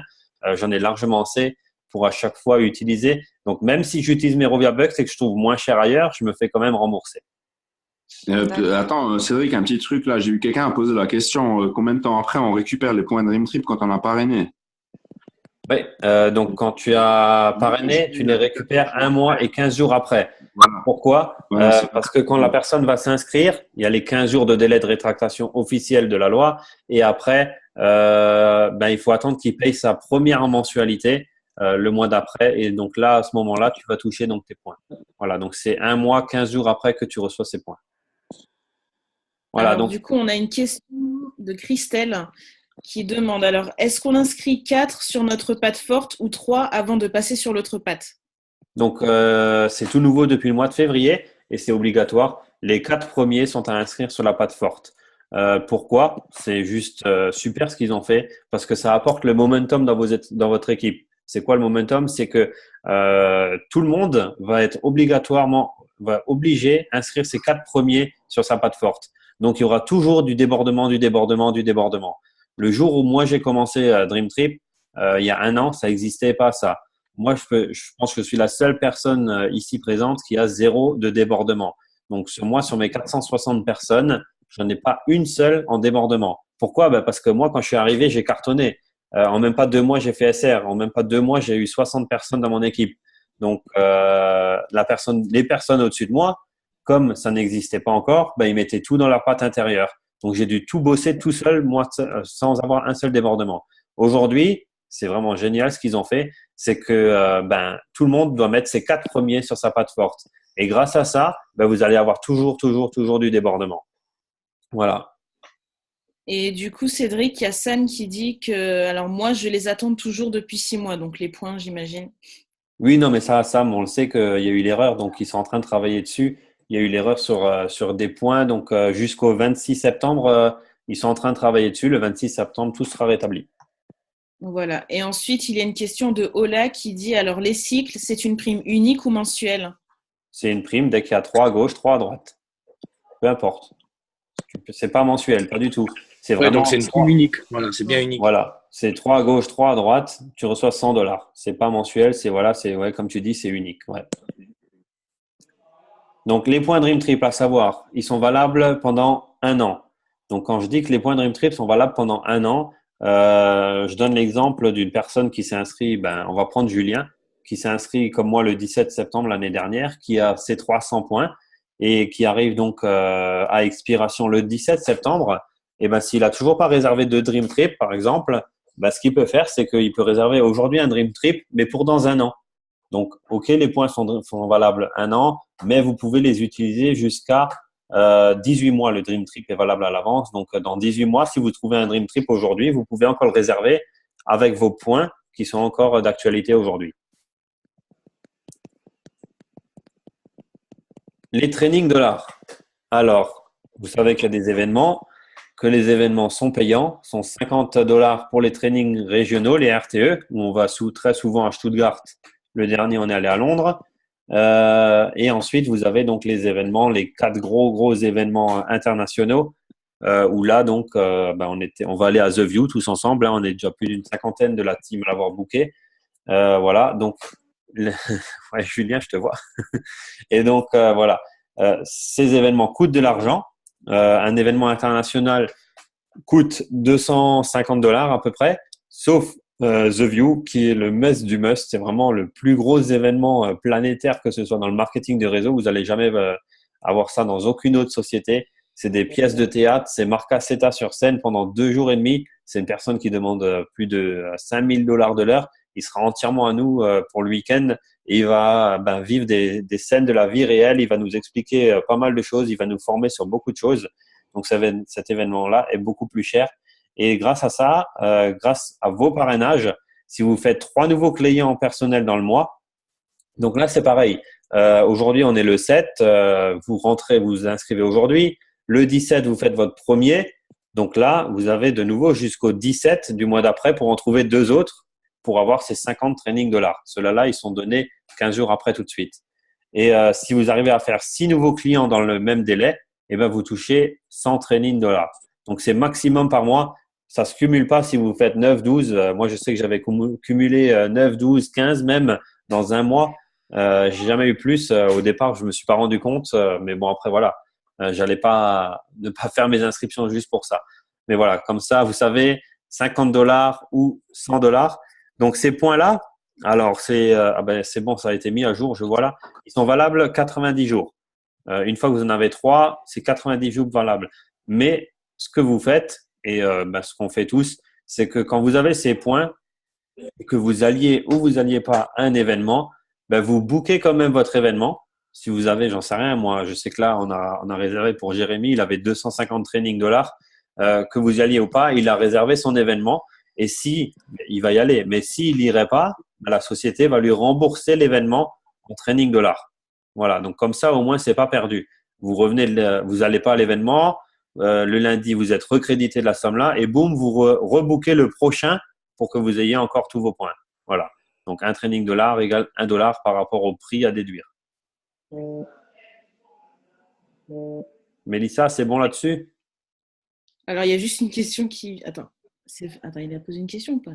J'en ai largement assez pour à chaque fois utiliser. Donc, même si j'utilise mes Rovia Bucks et que je trouve moins cher ailleurs, je me fais quand même rembourser. Attends, Cédric, un petit truc là. J'ai vu quelqu'un a posé la question combien de temps après on récupère les points Dream Trip quand on a parrainé? Oui, donc quand tu as parrainé, tu les récupères 1 mois et 15 jours après. Voilà. Pourquoi? Voilà, c'est Parce que quand la personne va s'inscrire, il y a les 15 jours de délai de rétractation officielle de la loi et après, il faut attendre qu'il paye sa première mensualité le mois d'après et donc là, à ce moment-là, tu vas toucher donc tes points. Voilà, donc c'est 1 mois, 15 jours après que tu reçois ces points. Voilà, Alors, donc du coup, on a une question de Christelle qui demande, alors, est-ce qu'on inscrit 4 sur notre patte forte ou 3 avant de passer sur l'autre patte? Donc, c'est tout nouveau depuis le mois de février et c'est obligatoire. Les 4 premiers sont à inscrire sur la patte forte. Pourquoi? C'est juste super ce qu'ils ont fait parce que ça apporte le momentum dans votre équipe. C'est quoi le momentum? C'est que tout le monde va obligé inscrire ses 4 premiers sur sa patte forte. Donc, il y aura toujours du débordement, du débordement, du débordement. Le jour où moi j'ai commencé Dream Trip, il y a un an, ça n'existait pas ça. Moi, je pense que je suis la seule personne ici présente qui a 0 de débordement. Donc, sur mes 460 personnes, je n'en ai pas une seule en débordement. Pourquoi? Ben parce que moi, quand je suis arrivé, j'ai cartonné. En même pas 2 mois, j'ai fait SR. En même pas 2 mois, j'ai eu 60 personnes dans mon équipe. Donc, les personnes au-dessus de moi, comme ça n'existait pas encore, ben, ils mettaient tout dans leur patte intérieure. Donc, j'ai dû tout bosser tout seul, moi, sans avoir un seul débordement. Aujourd'hui, c'est vraiment génial ce qu'ils ont fait. C'est que tout le monde doit mettre ses 4 premiers sur sa patte forte. Et grâce à ça, ben, vous allez avoir toujours du débordement. Voilà. Et du coup, Cédric, il y a Sam qui dit que, alors moi, je les attends toujours depuis 6 mois, donc les points, j'imagine. Oui, non, mais ça, Sam, on le sait qu'il y a eu l'erreur, donc ils sont en train de travailler dessus. Il y a eu l'erreur sur des points, donc jusqu'au 26 septembre, ils sont en train de travailler dessus. Le 26 septembre, tout sera rétabli. Voilà. Et ensuite, il y a une question de Ola qui dit, alors les cycles, c'est une prime unique ou mensuelle? C'est une prime dès qu'il y a 3 à gauche, 3 à droite. Peu importe. C'est pas mensuel, pas du tout. C'est Ouais, vraiment donc c'est une prime unique. Voilà, c'est bien unique. Voilà, c'est 3 à gauche, 3 à droite, tu reçois 100 $. C'est pas mensuel, comme tu dis, c'est unique. Ouais. Donc, les points Dream Trip, à savoir, ils sont valables pendant un an. Donc, quand je dis que les points Dream Trip sont valables pendant un an, je donne l'exemple d'une personne qui s'est inscrite, on va prendre Julien, qui s'est inscrit comme moi le 17 septembre l'année dernière, qui a ses 300 points et qui arrive donc à expiration le 17 septembre. Et s'il a toujours pas réservé de Dream Trip, par exemple, ce qu'il peut faire, c'est qu'il peut réserver aujourd'hui un Dream Trip, mais pour dans un an. Donc, OK, les points sont valables un an, mais vous pouvez les utiliser jusqu'à 18 mois. Le Dream Trip est valable à l'avance. Donc, dans 18 mois, si vous trouvez un Dream Trip aujourd'hui, vous pouvez encore le réserver avec vos points qui sont encore d'actualité aujourd'hui. Les trainings $. Alors, vous savez qu'il y a des événements, que les événements sont payants, sont 50 $ pour les trainings régionaux, les RTE, où on va très souvent à Stuttgart. Le dernier, on est allé à Londres. Et ensuite, vous avez donc les événements, les 4 gros événements internationaux, où là, donc, on va aller à The View tous ensemble. Hein, on est déjà plus d'une 50aine de la team à l'avoir booké. Voilà, donc, ouais, Julien, je te vois. Et donc, voilà, ces événements coûtent de l'argent. Un événement international coûte 250 $ à peu près, sauf The View, qui est le must du must. C'est vraiment le plus gros événement planétaire, que ce soit dans le marketing de réseau. Vous n'allez jamais avoir ça dans aucune autre société. C'est des pièces de théâtre. C'est Marc Aceta sur scène pendant 2 jours et demi. C'est une personne qui demande plus de 5000 $ de l'heure. Il sera entièrement à nous pour le week-end et il va vivre des scènes de la vie réelle. Il va nous expliquer pas mal de choses. Il va nous former sur beaucoup de choses. Donc, cet événement-là est beaucoup plus cher. Et grâce à ça, grâce à vos parrainages, si vous faites 3 nouveaux clients personnels dans le mois, donc là, c'est pareil. Aujourd'hui, on est le 7. Vous rentrez, vous vous inscrivez aujourd'hui. Le 17, vous faites votre premier. Donc là, vous avez de nouveau jusqu'au 17 du mois d'après pour en trouver 2 autres pour avoir ces 50 training $. Ceux-là, ils sont donnés 15 jours après tout de suite. Et si vous arrivez à faire 6 nouveaux clients dans le même délai, vous touchez 100 training $. Donc, c'est maximum par mois. Ça se cumule pas si vous faites 9, 12. Moi, je sais que j'avais cumulé 9, 12, 15 même dans un mois. J'ai jamais eu plus. Au départ, je me suis pas rendu compte. Mais bon, après, voilà. J'allais pas ne pas faire mes inscriptions juste pour ça. Mais voilà, comme ça, vous savez, 50 $ ou 100 $. Donc, ces points-là, alors c'est bon, ça a été mis à jour, je vois là. Ils sont valables 90 jours. Une fois que vous en avez 3, c'est 90 jours valables. Mais ce que vous faites, et ce qu'on fait tous, c'est que quand vous avez ces points, et que vous alliez ou vous alliez pas à un événement, vous bookez quand même votre événement. Si vous avez, j'en sais rien, moi, je sais que là, on a réservé pour Jérémy, il avait 250 training $. Que vous y alliez ou pas, il a réservé son événement. Et si il va y aller, mais s'il n'irait pas, la société va lui rembourser l'événement en training $. Voilà, donc comme ça, au moins, c'est pas perdu. Vous allez pas à l'événement, le lundi, vous êtes recrédité de la somme là et boum, vous rebooker le prochain pour que vous ayez encore tous vos points. Voilà. Donc, un training dollar égale $1 par rapport au prix à déduire. Mélissa, c'est bon là-dessus? Alors, il y a juste une question qui… Attends, il a posé une question ou pas?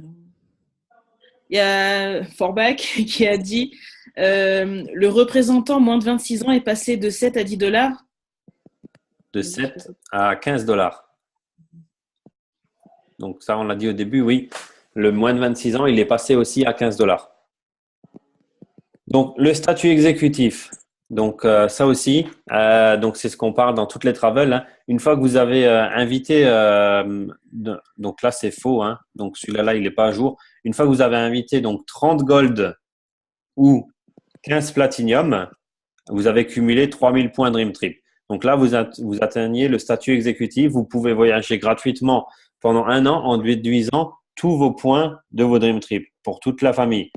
Il y a Forbach qui a dit le représentant moins de 26 ans est passé de 7 à $10. De 7 à $15. Donc ça, on l'a dit au début, oui. Le moins de 26 ans, il est passé aussi à $15. Donc, le statut exécutif. Donc, ça aussi, donc c'est ce qu'on parle dans toutes les travels. Hein. Une fois que vous avez invité, donc là, c'est faux. Hein. Donc, celui-là, il n'est pas à jour. Une fois que vous avez invité donc 30 gold ou 15 platinum, vous avez cumulé 3000 points Dream Trip. Donc là, vous atteignez le statut exécutif. Vous pouvez voyager gratuitement pendant 1 an en déduisant tous vos points de vos Dream Trip pour toute la famille.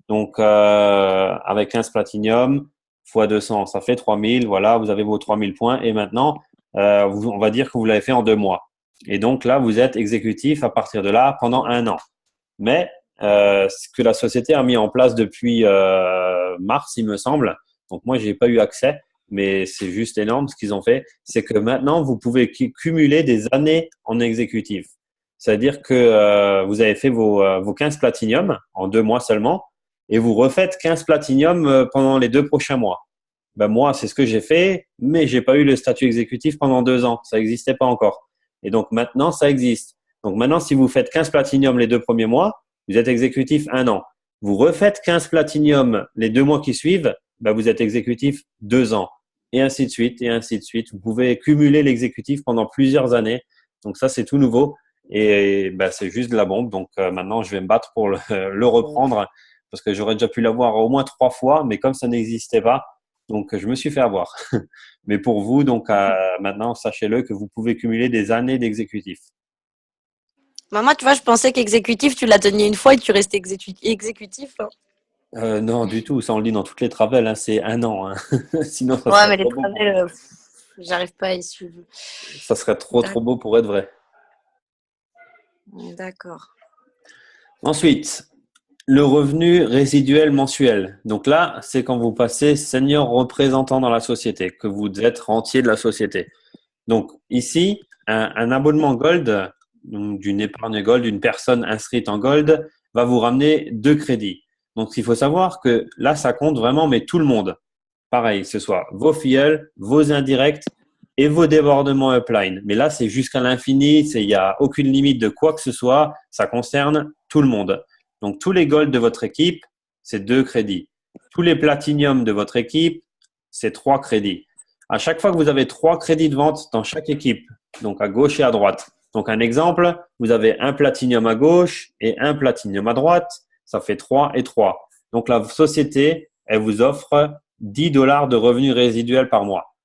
Donc, avec 15 platinum fois 200, ça fait 3000. Voilà, vous avez vos 3000 points. Et maintenant, on va dire que vous l'avez fait en 2 mois. Et donc là, vous êtes exécutif à partir de là pendant 1 an. Mais ce que la société a mis en place depuis mars, il me semble. Donc moi, j'ai pas eu accès, mais c'est juste énorme ce qu'ils ont fait. C'est que maintenant, vous pouvez cumuler des années en exécutif. C'est-à-dire que vous avez fait vos 15 platinum en 2 mois seulement et vous refaites 15 platinum pendant les 2 prochains mois. Ben moi, c'est ce que j'ai fait, mais j'ai pas eu le statut exécutif pendant 2 ans. Ça n'existait pas encore. Et donc maintenant, ça existe. Donc maintenant, si vous faites 15 platinum les 2 premiers mois, vous êtes exécutif 1 an. Vous refaites 15 platinum les 2 mois qui suivent, ben vous êtes exécutif 2 ans. Et ainsi de suite, et ainsi de suite. Vous pouvez cumuler l'exécutif pendant plusieurs années. Donc ça, c'est tout nouveau. Et ben, c'est juste de la bombe. Donc maintenant, je vais me battre pour le reprendre parce que j'aurais déjà pu l'avoir au moins 3 fois, mais comme ça n'existait pas, donc je me suis fait avoir. Mais pour vous, donc maintenant, sachez-le que vous pouvez cumuler des années d'exécutif. Moi, tu vois, je pensais qu'exécutif, tu l'as tenu une fois et tu restais exécutif. Hein. Non, du tout. Ça, on le dit dans toutes les travels. Hein, c'est 1 an. Hein. Sinon, ça Ouais, serait mais les trop beau. travels, j'arrive pas à y suivre. Ça serait trop beau pour être vrai. D'accord. Ensuite, le revenu résiduel mensuel. Donc là, c'est quand vous passez senior représentant dans la société, que vous êtes rentier de la société. Donc ici, un abonnement gold, d'une épargne gold, d'une personne inscrite en gold, va vous ramener 2 crédits. Donc il faut savoir que là, ça compte vraiment, mais tout le monde. Pareil, que ce soit vos filleuls, vos indirects et vos débordements upline. Mais là, c'est jusqu'à l'infini, il n'y a aucune limite de quoi que ce soit, ça concerne tout le monde. Donc tous les golds de votre équipe, c'est 2 crédits. Tous les platiniums de votre équipe, c'est 3 crédits. À chaque fois que vous avez 3 crédits de vente dans chaque équipe, donc à gauche et à droite. Donc un exemple, vous avez un platinium à gauche et un platinium à droite, ça fait 3 et 3. Donc la société, elle vous offre $10 de revenus résiduels par mois.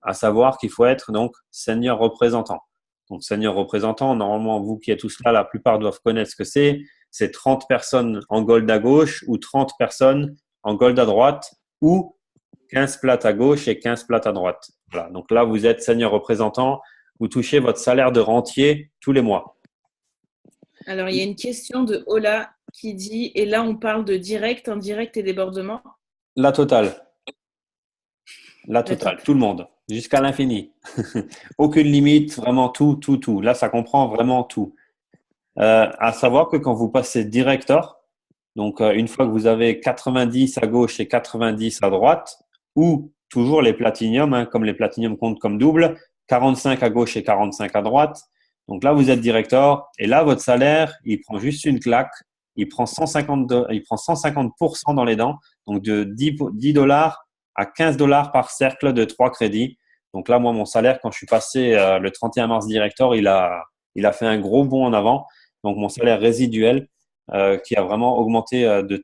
À savoir qu'il faut être donc senior représentant. Donc senior représentant, normalement vous qui êtes tous là, la plupart doivent connaître ce que c'est. C'est 30 personnes en gold à gauche ou 30 personnes en gold à droite ou 15 plates à gauche et 15 plates à droite. Voilà. Donc là, vous êtes senior représentant, vous touchez votre salaire de rentier tous les mois. Alors, il y a une question de Ola qui dit, et là, on parle de direct, indirect et débordement. La totale. La totale, tout le monde, jusqu'à l'infini. Aucune limite, vraiment tout. Là, ça comprend vraiment tout. À savoir que quand vous passez director, donc une fois que vous avez 90 à gauche et 90 à droite, ou toujours les platiniums, hein, comme les platiniums comptent comme double, 45 à gauche et 45 à droite. Donc là, vous êtes director et là, votre salaire, il prend juste une claque. Il prend 150% dans les dents, donc de $10 à $15 par cercle de 3 crédits. Donc là, moi, mon salaire, quand je suis passé le 31 mars director, il a fait un gros bond en avant. Donc, mon salaire résiduel qui a vraiment augmenté de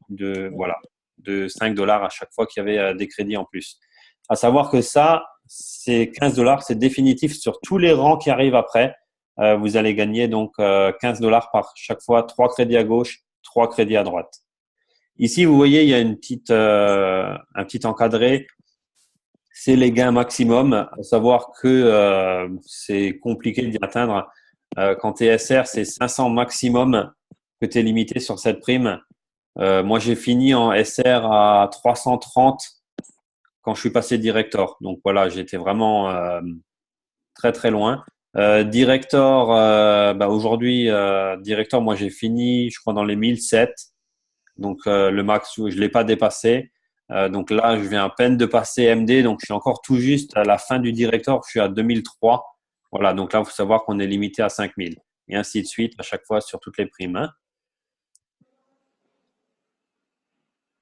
$5 à chaque fois qu'il y avait des crédits en plus. À savoir que ça, c'est $15, c'est définitif sur tous les rangs qui arrivent après. Vous allez gagner donc $15 par chaque fois, 3 crédits à gauche, 3 crédits à droite. Ici, vous voyez, il y a un petit encadré. c'est les gains maximum. À savoir que c'est compliqué d'y atteindre. Quand tu es SR, c'est 500 maximum que tu es limité sur cette prime. Moi, j'ai fini en SR à 330 quand je suis passé director. Donc voilà, j'étais vraiment très très loin. Director, aujourd'hui, director, moi j'ai fini, je crois, dans les 1007. Donc le max, je l'ai pas dépassé. Donc là, je viens à peine de passer MD, donc je suis encore tout juste à la fin du director, je suis à 2003. Voilà, donc là, il faut savoir qu'on est limité à 5000 et ainsi de suite à chaque fois sur toutes les primes. Hein.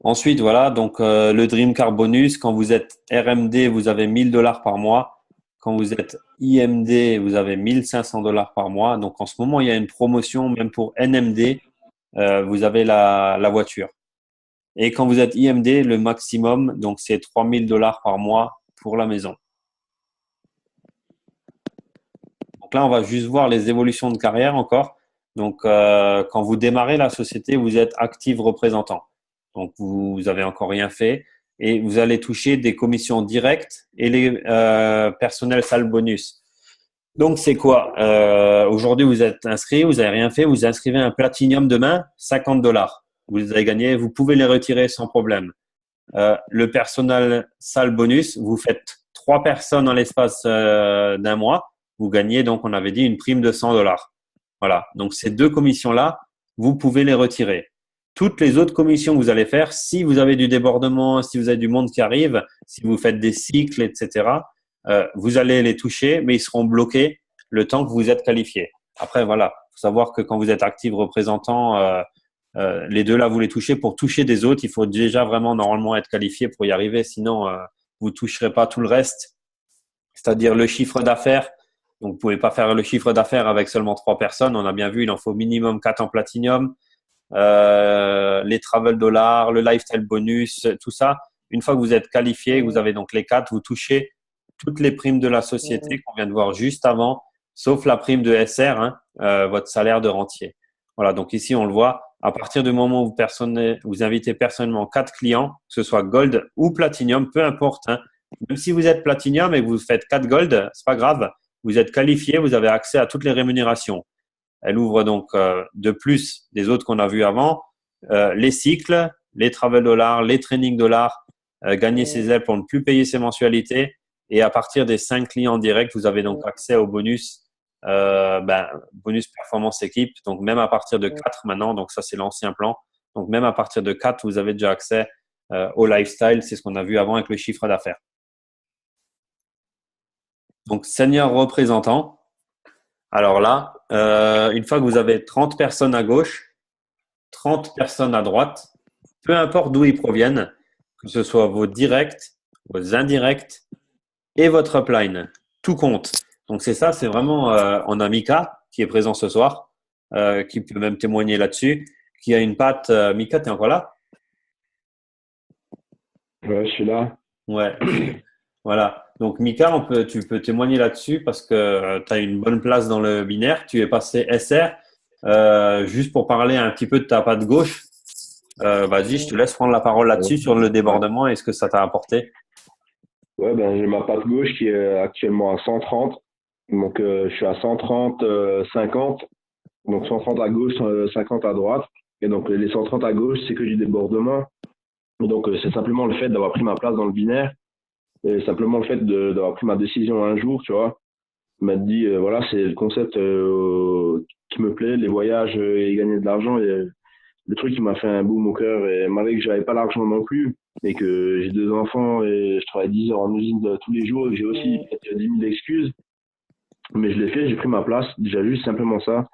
Ensuite, voilà, donc le Dream Car Bonus, quand vous êtes RMD, vous avez 1000 $ par mois. Quand vous êtes IMD, vous avez 1500 $ par mois. Donc en ce moment, il y a une promotion, même pour NMD, vous avez la voiture. Et quand vous êtes IMD, le maximum, donc c'est 3000 $ par mois pour la maison. Donc là, on va juste voir les évolutions de carrière encore. Donc quand vous démarrez la société, vous êtes active représentant. Donc vous avez encore rien fait et vous allez toucher des commissions directes et les personnels salles bonus. Donc c'est quoi aujourd'hui, vous êtes inscrit, vous n'avez rien fait, vous inscrivez un Platinum demain, 50 $. Vous avez gagné, vous pouvez les retirer sans problème. Le personnel salle bonus, vous faites 3 personnes en l'espace d'un mois, vous gagnez donc, on avait dit, une prime de 100 $. Voilà, donc ces 2 commissions-là, vous pouvez les retirer. Toutes les autres commissions que vous allez faire, si vous avez du débordement, si vous avez du monde qui arrive, si vous faites des cycles, etc., vous allez les toucher, mais ils seront bloqués le temps que vous êtes qualifié. Après, voilà, faut savoir que quand vous êtes actif représentant, les deux là, vous les touchez. Pour toucher des autres, il faut déjà vraiment normalement être qualifié pour y arriver. Sinon, vous toucherez pas tout le reste, c'est-à-dire le chiffre d'affaires. Donc, vous pouvez pas faire le chiffre d'affaires avec seulement 3 personnes. On a bien vu, il en faut minimum 4 en platinum. Les travel dollars, le lifestyle bonus, tout ça. Une fois que vous êtes qualifié, vous avez donc les 4, vous touchez toutes les primes de la société qu'on vient de voir juste avant, sauf la prime de SR, hein, votre salaire de rentier. Voilà, donc ici on le voit. À partir du moment où vous invitez personnellement 4 clients, que ce soit Gold ou Platinum, peu importe. Hein, même si vous êtes Platinum et que vous faites 4 Gold, c'est pas grave. Vous êtes qualifié, vous avez accès à toutes les rémunérations. Elle ouvre donc de plus des autres qu'on a vus avant, les cycles, les travel dollars, les training dollars, gagner ses ailes pour ne plus payer ses mensualités. Et à partir des 5 clients directs, vous avez donc accès au bonus, bonus performance équipe. Donc même à partir de 4 maintenant, donc ça c'est l'ancien plan. Donc même à partir de 4, vous avez déjà accès au lifestyle. C'est ce qu'on a vu avant avec le chiffre d'affaires. Donc senior représentant. Alors là, une fois que vous avez 30 personnes à gauche, 30 personnes à droite, peu importe d'où ils proviennent, que ce soit vos directs, vos indirects et votre upline, tout compte. Donc c'est ça, c'est vraiment, on a Mika qui est présent ce soir, qui peut même témoigner là-dessus, qui a une patte. Mika, tu es encore là? Ouais, je suis là. Ouais, voilà. Donc Mika, tu peux témoigner là-dessus parce que tu as une bonne place dans le binaire. Tu es passé SR. Juste pour parler un petit peu de ta patte gauche, vas-y, je te laisse prendre la parole là-dessus sur le débordement et ce que ça t'a apporté. Ouais, j'ai ma patte gauche qui est actuellement à 130. Donc, je suis à 130, 50. Donc, 130 à gauche, 50 à droite. Et donc, les 130 à gauche, c'est que du débordement. Et donc, c'est simplement le fait d'avoir pris ma place dans le binaire. Et simplement le fait d'avoir pris ma décision un jour, tu vois. Il m'a dit, voilà, c'est le concept qui me plaît, les voyages et gagner de l'argent. Et le truc qui m'a fait un boom au cœur. Et malgré que j'avais pas l'argent non plus, et que j'ai 2 enfants et je travaille 10 heures en usine tous les jours, et que j'ai aussi peut-être 10 000 excuses, mais je l'ai fait, j'ai pris ma place, déjà juste simplement ça.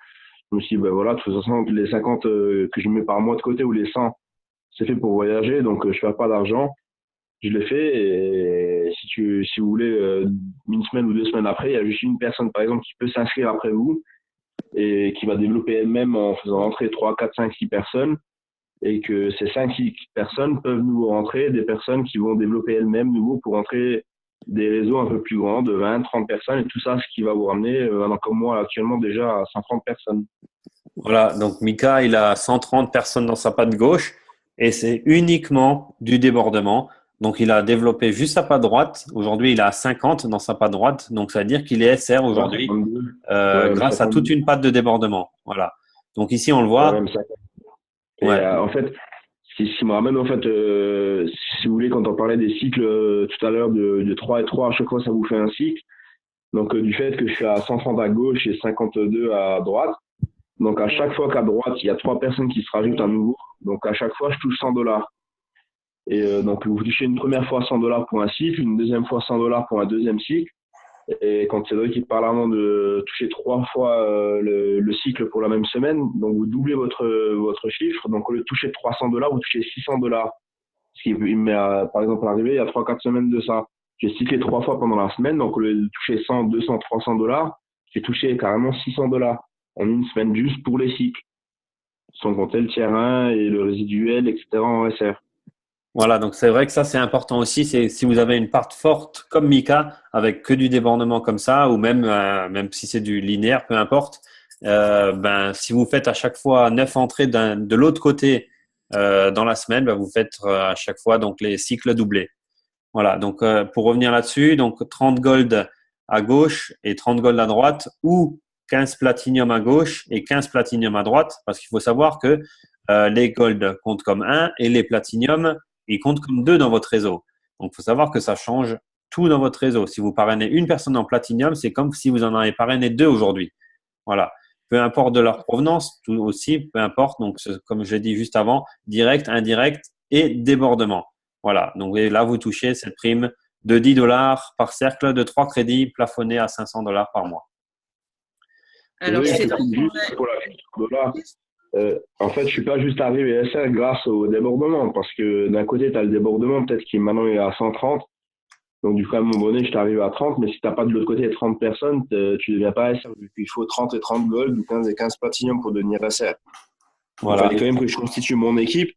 Je me suis dit, voilà, de toute façon, les 50 que je mets par mois de côté ou les 100, c'est fait pour voyager, donc je perds pas d'argent. Je l'ai fait et si vous voulez, une semaine ou 2 semaines après, il y a juste une personne, par exemple, qui peut s'inscrire après vous et qui va développer elle-même en faisant entrer 3, 4, 5, 6 personnes. Et que ces 5-6 personnes peuvent nouveau rentrer, des personnes qui vont développer elles-mêmes nouveau pour entrer des réseaux un peu plus grands de 20, 30 personnes et tout ça, ce qui va vous ramener, comme moi actuellement déjà, à 130 personnes. Voilà, donc Mika, il a 130 personnes dans sa patte gauche et c'est uniquement du débordement. Donc, il a développé juste sa patte droite. Aujourd'hui, il est à 50 dans sa patte droite. Donc, ça veut dire qu'il est SR aujourd'hui grâce à toute une patte de débordement. Voilà. Donc, ici, on le voit. Et Ouais. en fait, ce qui me ramène, en fait, si vous voulez, quand on parlait des cycles tout à l'heure de 3 et 3, à chaque fois, ça vous fait un cycle. Donc, du fait que je suis à 130 à gauche et 52 à droite. Donc, à chaque fois qu'à droite, il y a 3 personnes qui se rajoutent à nouveau. Donc, à chaque fois, je touche $100. Et donc, vous touchez une première fois $100 pour un cycle, une deuxième fois $100 pour un deuxième cycle. Et quand Cédric il parle avant de toucher 3 fois le cycle pour la même semaine, donc vous doublez votre chiffre. Donc, au lieu de toucher $300, vous touchez $600. Ce qui m'est, par exemple, arrivé il y a 3-4 semaines de ça. J'ai cyclé 3 fois pendant la semaine. Donc, au lieu de toucher 100, 200, $300, j'ai touché carrément $600 en une semaine juste pour les cycles, sans compter le tiers 1 et le résiduel, etc. en SR. Voilà, donc c'est vrai que ça, c'est important aussi. C'est si vous avez une part forte comme Mika, avec que du débordement comme ça, ou même si c'est du linéaire, peu importe, si vous faites à chaque fois 9 entrées de l'autre côté dans la semaine, vous faites à chaque fois donc les cycles doublés. Voilà, donc pour revenir là-dessus, donc 30 gold à gauche et 30 gold à droite, ou 15 platinium à gauche et 15 platinium à droite, parce qu'il faut savoir que les gold comptent comme 1 et les platinium ils comptent comme 2 dans votre réseau. Donc, il faut savoir que ça change tout dans votre réseau. Si vous parrainez une personne en platinium, c'est comme si vous en avez parrainé 2 aujourd'hui. Voilà. Peu importe de leur provenance, tout aussi, peu importe. Donc, comme je l'ai dit juste avant, direct, indirect et débordement. Voilà. Donc, là, vous touchez cette prime de $10 par cercle de 3 crédits plafonnés à $500 par mois. Alors, c'est juste pour la en fait, je suis pas juste arrivé SR grâce au débordement, parce que d'un côté, tu as le débordement, peut-être qui maintenant est à 130. Donc, du coup, à un moment donné, je suis arrivé à 30, mais si tu n'as pas de l'autre côté 30 personnes, tu ne deviens pas SR. Il faut 30 et 30 gold ou 15 et 15 platinum pour devenir SR. Voilà. Il fallait quand même que je constitue mon équipe.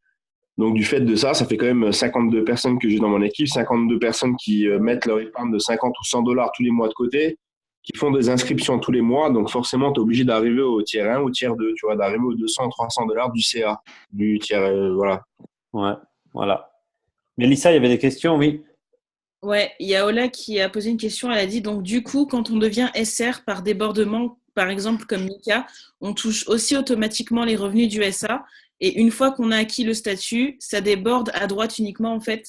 Donc, du fait de ça, ça fait quand même 52 personnes que j'ai dans mon équipe, 52 personnes qui mettent leur épargne de 50 ou $100 tous les mois de côté, qui font des inscriptions tous les mois. Donc, forcément, tu es obligé d'arriver au tiers 1 ou au tiers 2, tu vois, d'arriver aux 200, $300 du CA, du tiers, voilà. Ouais, voilà. Mélissa, il y avait des questions, oui? Ouais, il y a Ola qui a posé une question. Elle a dit, donc, du coup, quand on devient SR par débordement, par exemple, comme Mika, on touche aussi automatiquement les revenus du SA. Et une fois qu'on a acquis le statut, ça déborde à droite uniquement, en fait.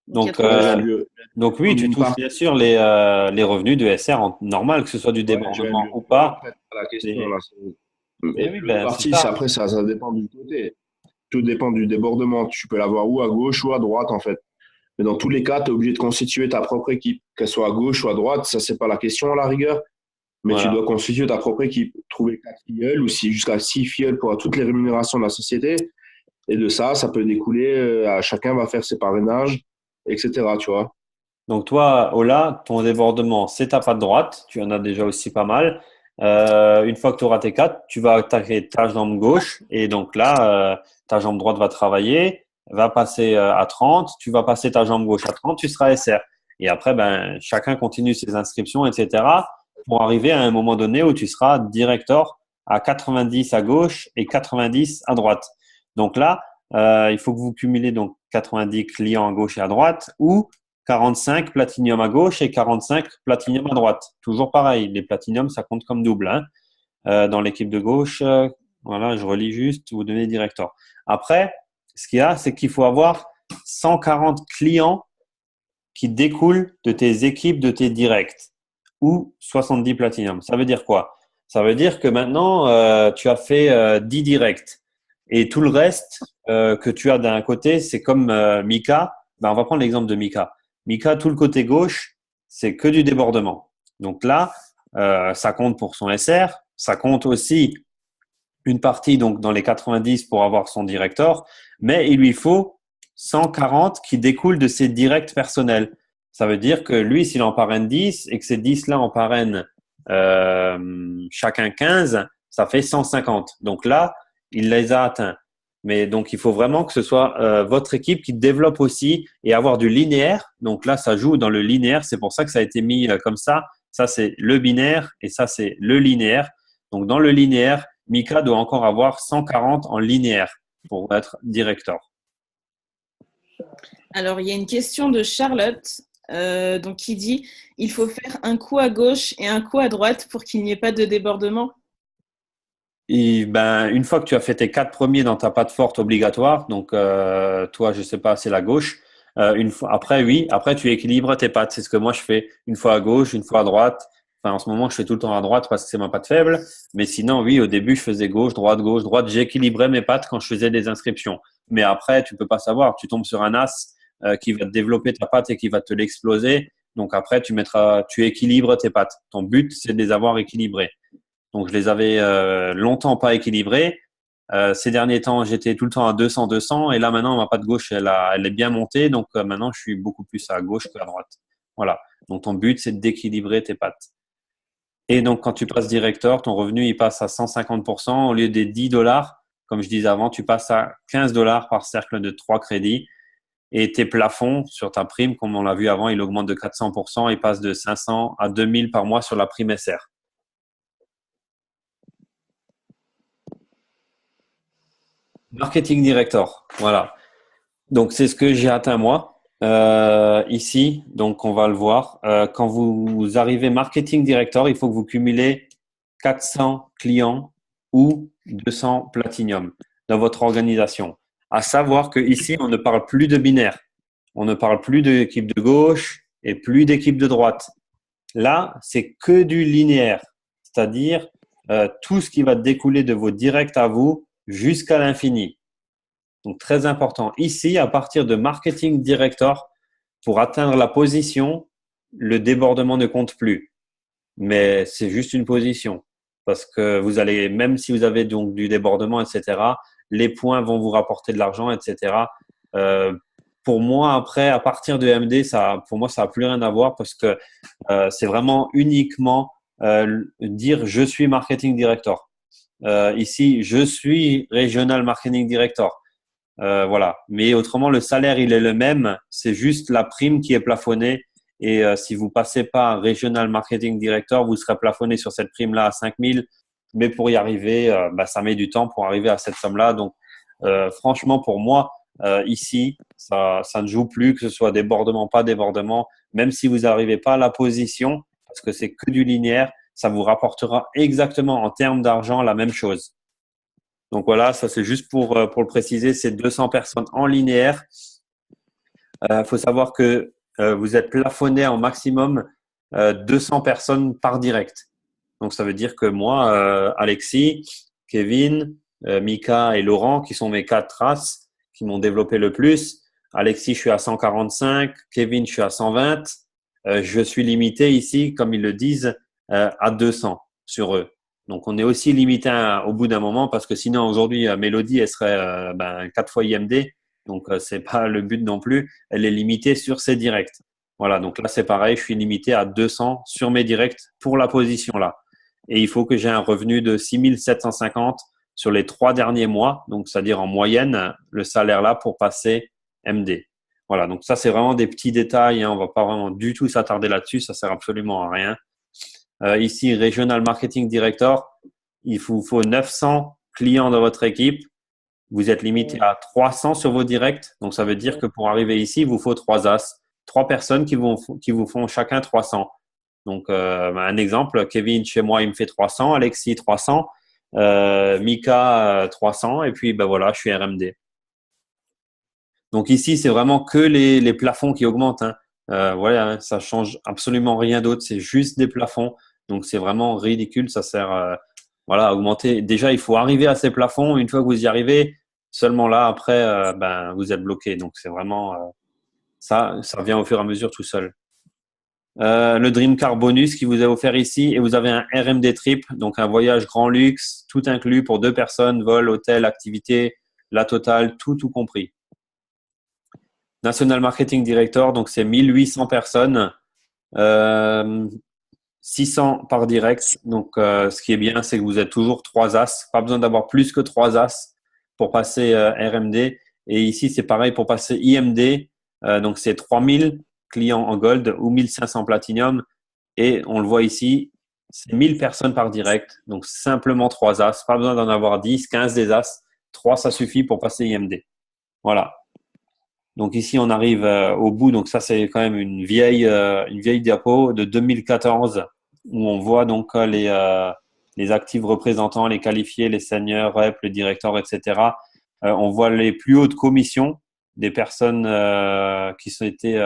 Donc oui, tu touches bien sûr les revenus de SR normal, que ce soit du débordement ou pas. La question, après, ça dépend du côté. Tout dépend du débordement. Tu peux l'avoir ou à gauche ou à droite, en fait. Mais dans tous les cas, tu es obligé de constituer ta propre équipe. Qu'elle soit à gauche ou à droite, ça, c'est pas la question à la rigueur. Mais tu dois constituer ta propre équipe. Trouver 4 filleuls ou jusqu'à 6 filleuls pour toutes les rémunérations de la société. Et de ça, ça peut découler à chacun va faire ses parrainages, etc. Tu vois. Donc toi, Ola, ton débordement, c'est ta patte droite. Tu en as déjà aussi pas mal. Une fois que tu auras tes 4, tu vas attaquer ta jambe gauche. Et donc là, ta jambe droite va travailler, va passer à 30. Tu vas passer ta jambe gauche à 30, tu seras SR. Et après, chacun continue ses inscriptions, etc. pour arriver à un moment donné où tu seras director à 90 à gauche et 90 à droite. Donc là, il faut que vous cumulez donc 90 clients à gauche et à droite ou 45 platinium à gauche et 45 platinium à droite. Toujours pareil, les platiniums, ça compte comme double. Dans l'équipe de gauche, voilà, je relis juste, vous donnez directeur. Après, ce qu'il y a, c'est qu'il faut avoir 140 clients qui découlent de tes équipes, de tes directs ou 70 platinium. Ça veut dire quoi? Ça veut dire que maintenant, tu as fait 10 directs et tout le reste que tu as d'un côté, c'est comme Mika. On va prendre l'exemple de Mika. Mika, tout le côté gauche, c'est que du débordement. Donc là, ça compte pour son SR. Ça compte aussi une partie donc dans les 90 pour avoir son directeur, mais il lui faut 140 qui découlent de ses directs personnels. Ça veut dire que lui, s'il en parraine 10 et que ces 10-là en parrainent chacun 15, ça fait 150. Donc là, il les a atteints. Mais donc, il faut vraiment que ce soit votre équipe qui développe aussi et avoir du linéaire. Donc là, ça joue dans le linéaire. C'est pour ça que ça a été mis comme ça. Ça, c'est le binaire et ça, c'est le linéaire. Donc, dans le linéaire, Mika doit encore avoir 140 en linéaire pour être directeur. Alors, il y a une question de Charlotte donc, qui dit il faut faire un coup à gauche et un coup à droite pour qu'il n'y ait pas de débordement. Et ben, une fois que tu as fait tes 4 premiers dans ta patte forte obligatoire, donc toi, je sais pas, c'est la gauche. Une fois, après, oui, après tu équilibres tes pattes. C'est ce que moi je fais. Une fois à gauche, une fois à droite. Enfin, en ce moment, je fais tout le temps à droite parce que c'est ma patte faible. Mais sinon, oui, au début, je faisais gauche, droite, gauche, droite. J'équilibrais mes pattes quand je faisais des inscriptions. Mais après, tu peux pas savoir. Tu tombes sur un as qui va te développer ta patte et qui va te l'exploser. Donc après, tu équilibres tes pattes. Ton but, c'est de les avoir équilibrées. Donc, je les avais longtemps pas équilibrés. Ces derniers temps, j'étais tout le temps à 200-200 et là maintenant, ma patte gauche, elle est bien montée. Donc maintenant, je suis beaucoup plus à gauche qu'à droite. Voilà. Donc, ton but, c'est d'équilibrer tes pattes. Et donc, quand tu passes directeur, ton revenu, il passe à 150%. Au lieu des $10, comme je disais avant, tu passes à $15 par cercle de 3 crédits. Et tes plafonds sur ta prime, comme on l'a vu avant, il augmente de 400%. Il passe de 500 à 2000 par mois sur la prime SR. Marketing Director, voilà. Donc, c'est ce que j'ai atteint moi ici. Donc, on va le voir. Quand vous arrivez Marketing Director, il faut que vous cumulez 400 clients ou 200 Platinum dans votre organisation. À savoir que ici, on ne parle plus de binaire. On ne parle plus d'équipe de gauche et plus d'équipe de droite. Là, c'est que du linéaire, c'est-à-dire tout ce qui va découler de vos directs à vous jusqu'à l'infini. Donc, très important. Ici, à partir de Marketing Director, pour atteindre la position, le débordement ne compte plus. Mais c'est juste une position. Parce que vous allez, même si vous avez donc du débordement, etc., les points vont vous rapporter de l'argent, etc. Pour moi, après, à partir de MD, pour moi, ça n'a plus rien à voir parce que c'est vraiment uniquement dire je suis Marketing Director. Ici, je suis Regional Marketing Director. Voilà. Mais autrement, le salaire, il est le même. C'est juste la prime qui est plafonnée. Et si vous passez pas Regional Marketing Director, vous serez plafonné sur cette prime-là à 5 000. Mais pour y arriver, ça met du temps pour arriver à cette somme-là. Donc, franchement, pour moi, ici, ça ne joue plus, que ce soit débordement, pas débordement. Même si vous n'arrivez pas à la position, parce que c'est que du linéaire, ça vous rapportera exactement en termes d'argent la même chose. Donc voilà, ça c'est juste pour le préciser, c'est 200 personnes en linéaire. Faut savoir que vous êtes plafonné en maximum 200 personnes par direct. Donc ça veut dire que moi, Alexis, Kevin, Mika et Laurent, qui sont mes 4 races qui m'ont développé le plus. Alexis, je suis à 145, Kevin, je suis à 120. Je suis limité ici, comme ils le disent, à 200 sur eux. Donc, on est aussi limité au bout d'un moment parce que sinon, aujourd'hui, Mélodie, elle serait 4 fois IMD. Donc, c'est pas le but non plus. Elle est limitée sur ses directs. Voilà. Donc là, c'est pareil. Je suis limité à 200 sur mes directs pour la position là. Et il faut que j'ai un revenu de 6 750 sur les 3 derniers mois. Donc, c'est-à-dire en moyenne, le salaire là pour passer MD. Voilà. Donc, ça, c'est vraiment des petits détails. Hein. On va pas vraiment du tout s'attarder là-dessus. Ça sert absolument à rien. Ici, Regional Marketing Director, il vous faut 900 clients dans votre équipe. Vous êtes limité à 300 sur vos directs. Donc, ça veut dire que pour arriver ici, il vous faut 3 as, 3 personnes qui vous font chacun 300. Donc, un exemple, Kevin, chez moi, il me fait 300, Alexis, 300, Mika, 300, et puis, voilà, je suis RMD. Donc, ici, c'est vraiment que les plafonds qui augmentent. Hein. Voilà, ça change absolument rien d'autre. C'est juste des plafonds. Donc, c'est vraiment ridicule. Ça sert à augmenter. Déjà, il faut arriver à ces plafonds. Une fois que vous y arrivez, seulement là, après, vous êtes bloqué. Donc, c'est vraiment ça vient au fur et à mesure tout seul. Le Dream Car Bonus qui vous est offert ici. Et vous avez un RMD Trip, donc un voyage grand luxe, tout inclus pour 2 personnes, vol, hôtel, activité, la totale, tout compris. National Marketing Director, donc c'est 1800 personnes, 600 par direct. Donc, ce qui est bien, c'est que vous êtes toujours 3 as. Pas besoin d'avoir plus que 3 as pour passer RMD. Et ici, c'est pareil pour passer IMD. Donc, c'est 3000 clients en gold ou 1500 platinum. Et on le voit ici, c'est 1000 personnes par direct. Donc, simplement 3 as. Pas besoin d'en avoir 10, 15 des as. 3, ça suffit pour passer IMD. Voilà. Donc ici, on arrive au bout. Donc ça, c'est quand même une vieille diapo de 2014 où on voit donc les actifs représentants, les qualifiés, les seniors, rep, le directeur, etc. On voit les plus hautes commissions des personnes qui sont été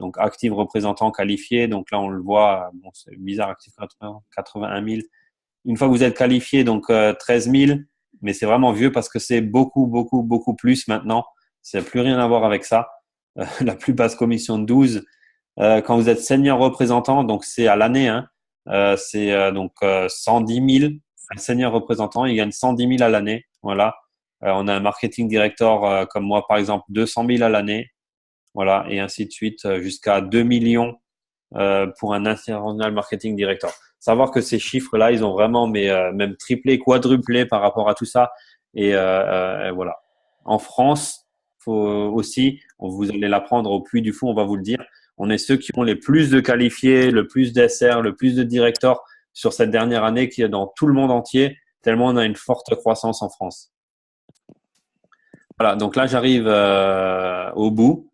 donc actifs représentants qualifiés. Donc là, on le voit. Bon, c'est bizarre, actifs 81 000. Une fois que vous êtes qualifié, donc 13 000. Mais c'est vraiment vieux parce que c'est beaucoup, beaucoup, beaucoup plus maintenant. Ça n'a plus rien à voir avec ça. La plus basse commission de 12. Quand vous êtes senior représentant, donc c'est à l'année, hein, c'est donc 110 000. Un senior représentant, il gagne 110 000 à l'année. Voilà. On a un marketing director comme moi, par exemple, 200 000 à l'année. Voilà. Et ainsi de suite jusqu'à 2 millions pour un international marketing director. Savoir que ces chiffres-là, ils ont vraiment même triplé, quadruplé par rapport à tout ça. Et voilà. En France, faut aussi, vous allez l'apprendre au Puy du Fou, on va vous le dire. On est ceux qui ont les plus de qualifiés, le plus d'SR, le plus de directeurs sur cette dernière année qui est dans tout le monde entier, tellement on a une forte croissance en France. Voilà, donc là j'arrive au bout.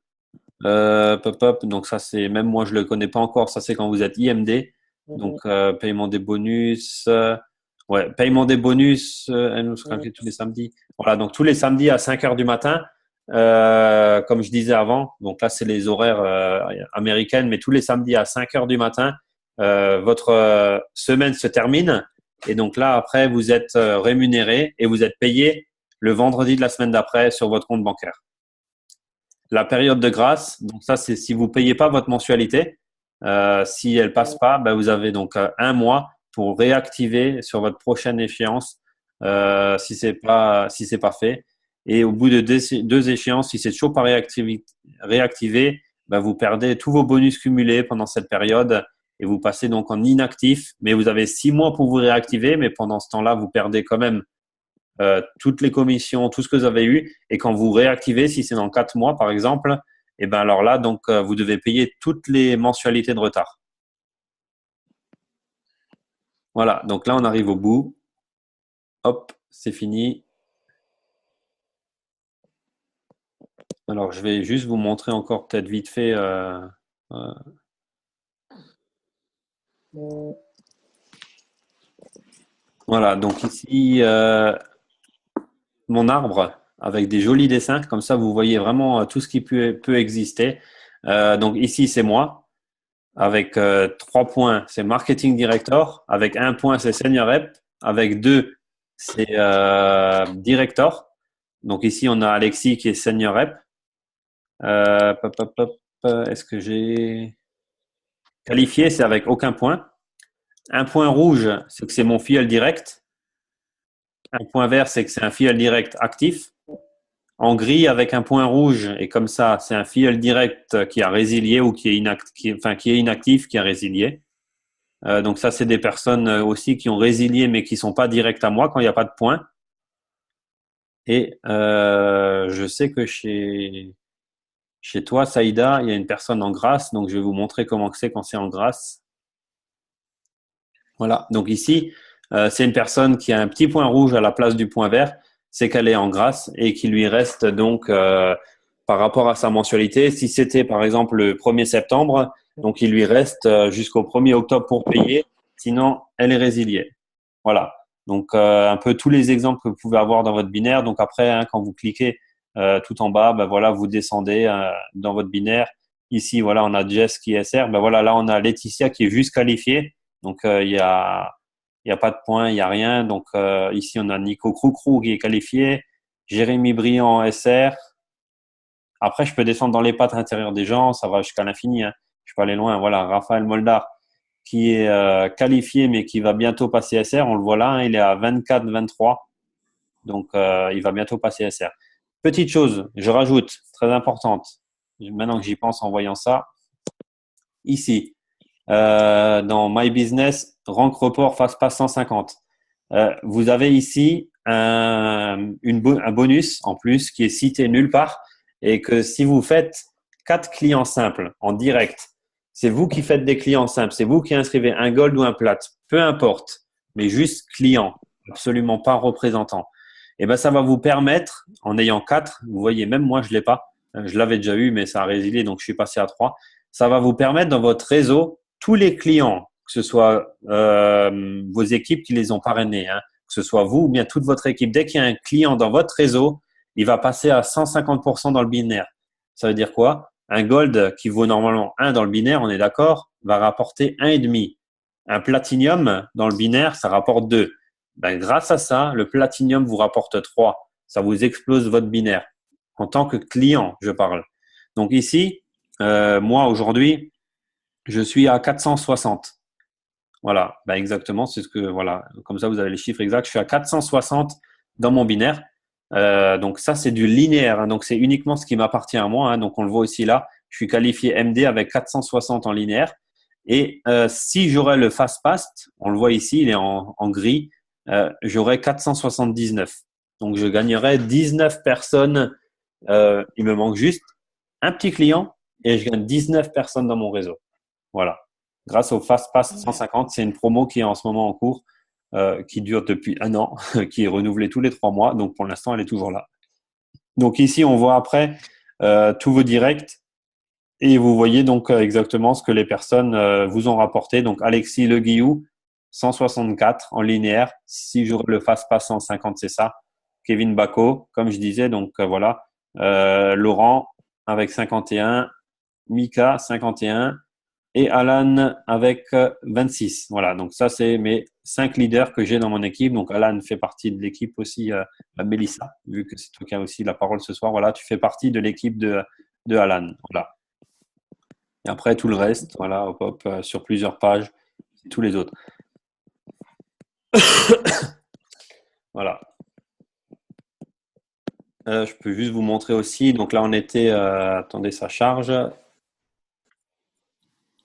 Donc ça c'est, même moi je le connais pas encore, ça c'est quand vous êtes IMD. Donc paiement des bonus. Ouais, paiement des bonus, nous sera tous les samedis. Voilà, donc tous les samedis à 5 heures du matin. Comme je disais avant, donc là c'est les horaires américaines, mais tous les samedis à 5 heures du matin, votre semaine se termine et donc là après vous êtes rémunéré et vous êtes payé le vendredi de la semaine d'après sur votre compte bancaire. La période de grâce, donc ça c'est si vous payez pas votre mensualité, si elle passe pas, ben, vous avez donc un mois pour réactiver sur votre prochaine échéance si c'est pas fait. Et au bout de deux échéances, si c'est toujours pas réactivé, ben vous perdez tous vos bonus cumulés pendant cette période et vous passez donc en inactif. Mais vous avez 6 mois pour vous réactiver, mais pendant ce temps-là, vous perdez quand même toutes les commissions, tout ce que vous avez eu. Et quand vous réactivez, si c'est dans 4 mois par exemple, et ben alors là, donc vous devez payer toutes les mensualités de retard. Voilà, donc là on arrive au bout. Hop, c'est fini. Alors, je vais juste vous montrer encore peut-être vite fait. Voilà, donc ici, mon arbre avec des jolis dessins. Comme ça, vous voyez vraiment tout ce qui peut exister. Donc ici, c'est moi. Avec 3 points, c'est Marketing Director. Avec 1 point, c'est Senior Rep. Avec 2, c'est Director. Donc ici, on a Alexis qui est Senior Rep. Est-ce que j'ai qualifié? C'est avec aucun point. Un point rouge, c'est que c'est mon filleul direct. Un point vert, c'est que c'est un filleul direct actif. En gris, avec un point rouge, et comme ça, c'est un filleul direct qui a résilié ou qui est inactif, qui a résilié. Donc ça, c'est des personnes aussi qui ont résilié, mais qui sont pas directes à moi quand il n'y a pas de point. Et je sais que chez toi, Saïda, il y a une personne en grâce, donc je vais vous montrer comment c'est quand c'est en grâce. Voilà, donc ici, c'est une personne qui a un petit point rouge à la place du point vert, c'est qu'elle est en grâce et qu'il lui reste donc par rapport à sa mensualité, si c'était par exemple le 1er septembre, donc il lui reste jusqu'au 1er octobre pour payer, sinon elle est résiliée. Voilà, donc un peu tous les exemples que vous pouvez avoir dans votre binaire. Donc après, hein, quand vous cliquez tout en bas, ben voilà, vous descendez dans votre binaire. Ici, voilà, on a Jess qui est SR. Ben voilà, là on a Laetitia qui est juste qualifiée. Donc il y a pas de points, il y a rien. Donc ici on a Nico Croucrou qui est qualifié, Jérémy Briand SR. Après, je peux descendre dans les pattes intérieures des gens, ça va jusqu'à l'infini. Hein. Je peux aller loin. Voilà, Raphaël Moldar qui est qualifié mais qui va bientôt passer SR. On le voit là, hein, il est à 24-23. Donc il va bientôt passer SR. Petite chose, je rajoute, très importante, maintenant que j'y pense en voyant ça, ici, dans My Business, rank report face passe 150. Vous avez ici un bonus en plus qui est cité nulle part et que si vous faites 4 clients simples en direct, c'est vous qui faites des clients simples, c'est vous qui inscrivez un gold ou un plat, peu importe, mais juste client, absolument pas représentant. Et ben ça va vous permettre, en ayant 4, vous voyez, même moi je l'ai pas, Je l'avais déjà eu, mais ça a résilié, donc je suis passé à 3. Ça va vous permettre dans votre réseau, tous les clients, que ce soit vos équipes qui les ont parrainés, hein, que ce soit vous ou bien toute votre équipe, dès qu'il y a un client dans votre réseau, il va passer à 150% dans le binaire. Ça veut dire quoi? Un gold qui vaut normalement 1 dans le binaire, on est d'accord, va rapporter 1,5. Un platinium dans le binaire, ça rapporte 2. Ben, grâce à ça, le platinium vous rapporte 3. Ça vous explose votre binaire. En tant que client, je parle. Donc ici, moi aujourd'hui, je suis à 460. Voilà, ben exactement, c'est ce que voilà. Comme ça, vous avez les chiffres exacts. Je suis à 460 dans mon binaire. Donc ça, c'est du linéaire. Hein, donc c'est uniquement ce qui m'appartient à moi. Hein, donc on le voit aussi là. Je suis qualifié MD avec 460 en linéaire. Et si j'aurais le fast-past, on le voit ici, il est en gris, j'aurais 479. Donc je gagnerais 19 personnes. Il me manque juste un petit client et je gagne 19 personnes dans mon réseau. Voilà. Grâce au FastPass 150, c'est une promo qui est en ce moment en cours, qui dure depuis 1 an, qui est renouvelée tous les 3 mois. Donc, pour l'instant, elle est toujours là. Donc, ici, on voit après tous vos directs et vous voyez donc exactement ce que les personnes vous ont rapporté. Donc, Alexis Le Guillou, 164 en linéaire. Si j'aurais le FastPass 150, c'est ça. Kevin Bacco, comme je disais, donc voilà. Laurent avec 51, Mika 51 et Alan avec 26. Voilà, donc ça, c'est mes 5 leaders que j'ai dans mon équipe. Donc, Alan fait partie de l'équipe aussi, Mélissa, vu que c'est toi qui as aussi la parole ce soir. Voilà, tu fais partie de l'équipe de Alan. Voilà. Et après, tout le reste, voilà, hop, hop, sur plusieurs pages, tous les autres. Voilà. Je peux juste vous montrer aussi. Donc là, on était… attendez, ça charge.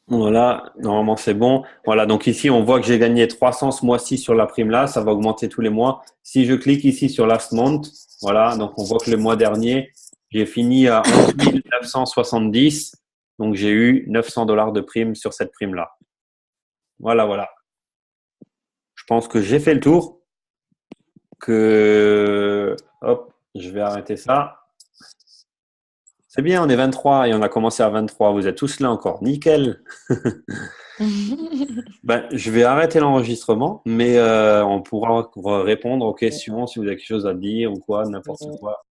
Voilà, normalement c'est bon. Voilà, donc ici, on voit que j'ai gagné 300 ce mois-ci sur la prime là. Ça va augmenter tous les mois. Si je clique ici sur Last Month, voilà, donc on voit que le mois dernier, j'ai fini à 11 970. Donc j'ai eu 900 $ de prime sur cette prime là. Voilà, voilà. Je pense que j'ai fait le tour. Hop, je vais arrêter ça. C'est bien, on est 23 et on a commencé à 23. Vous êtes tous là encore. Nickel. Ben, je vais arrêter l'enregistrement, mais on pourra répondre aux questions si vous avez quelque chose à dire ou quoi, n'importe quoi.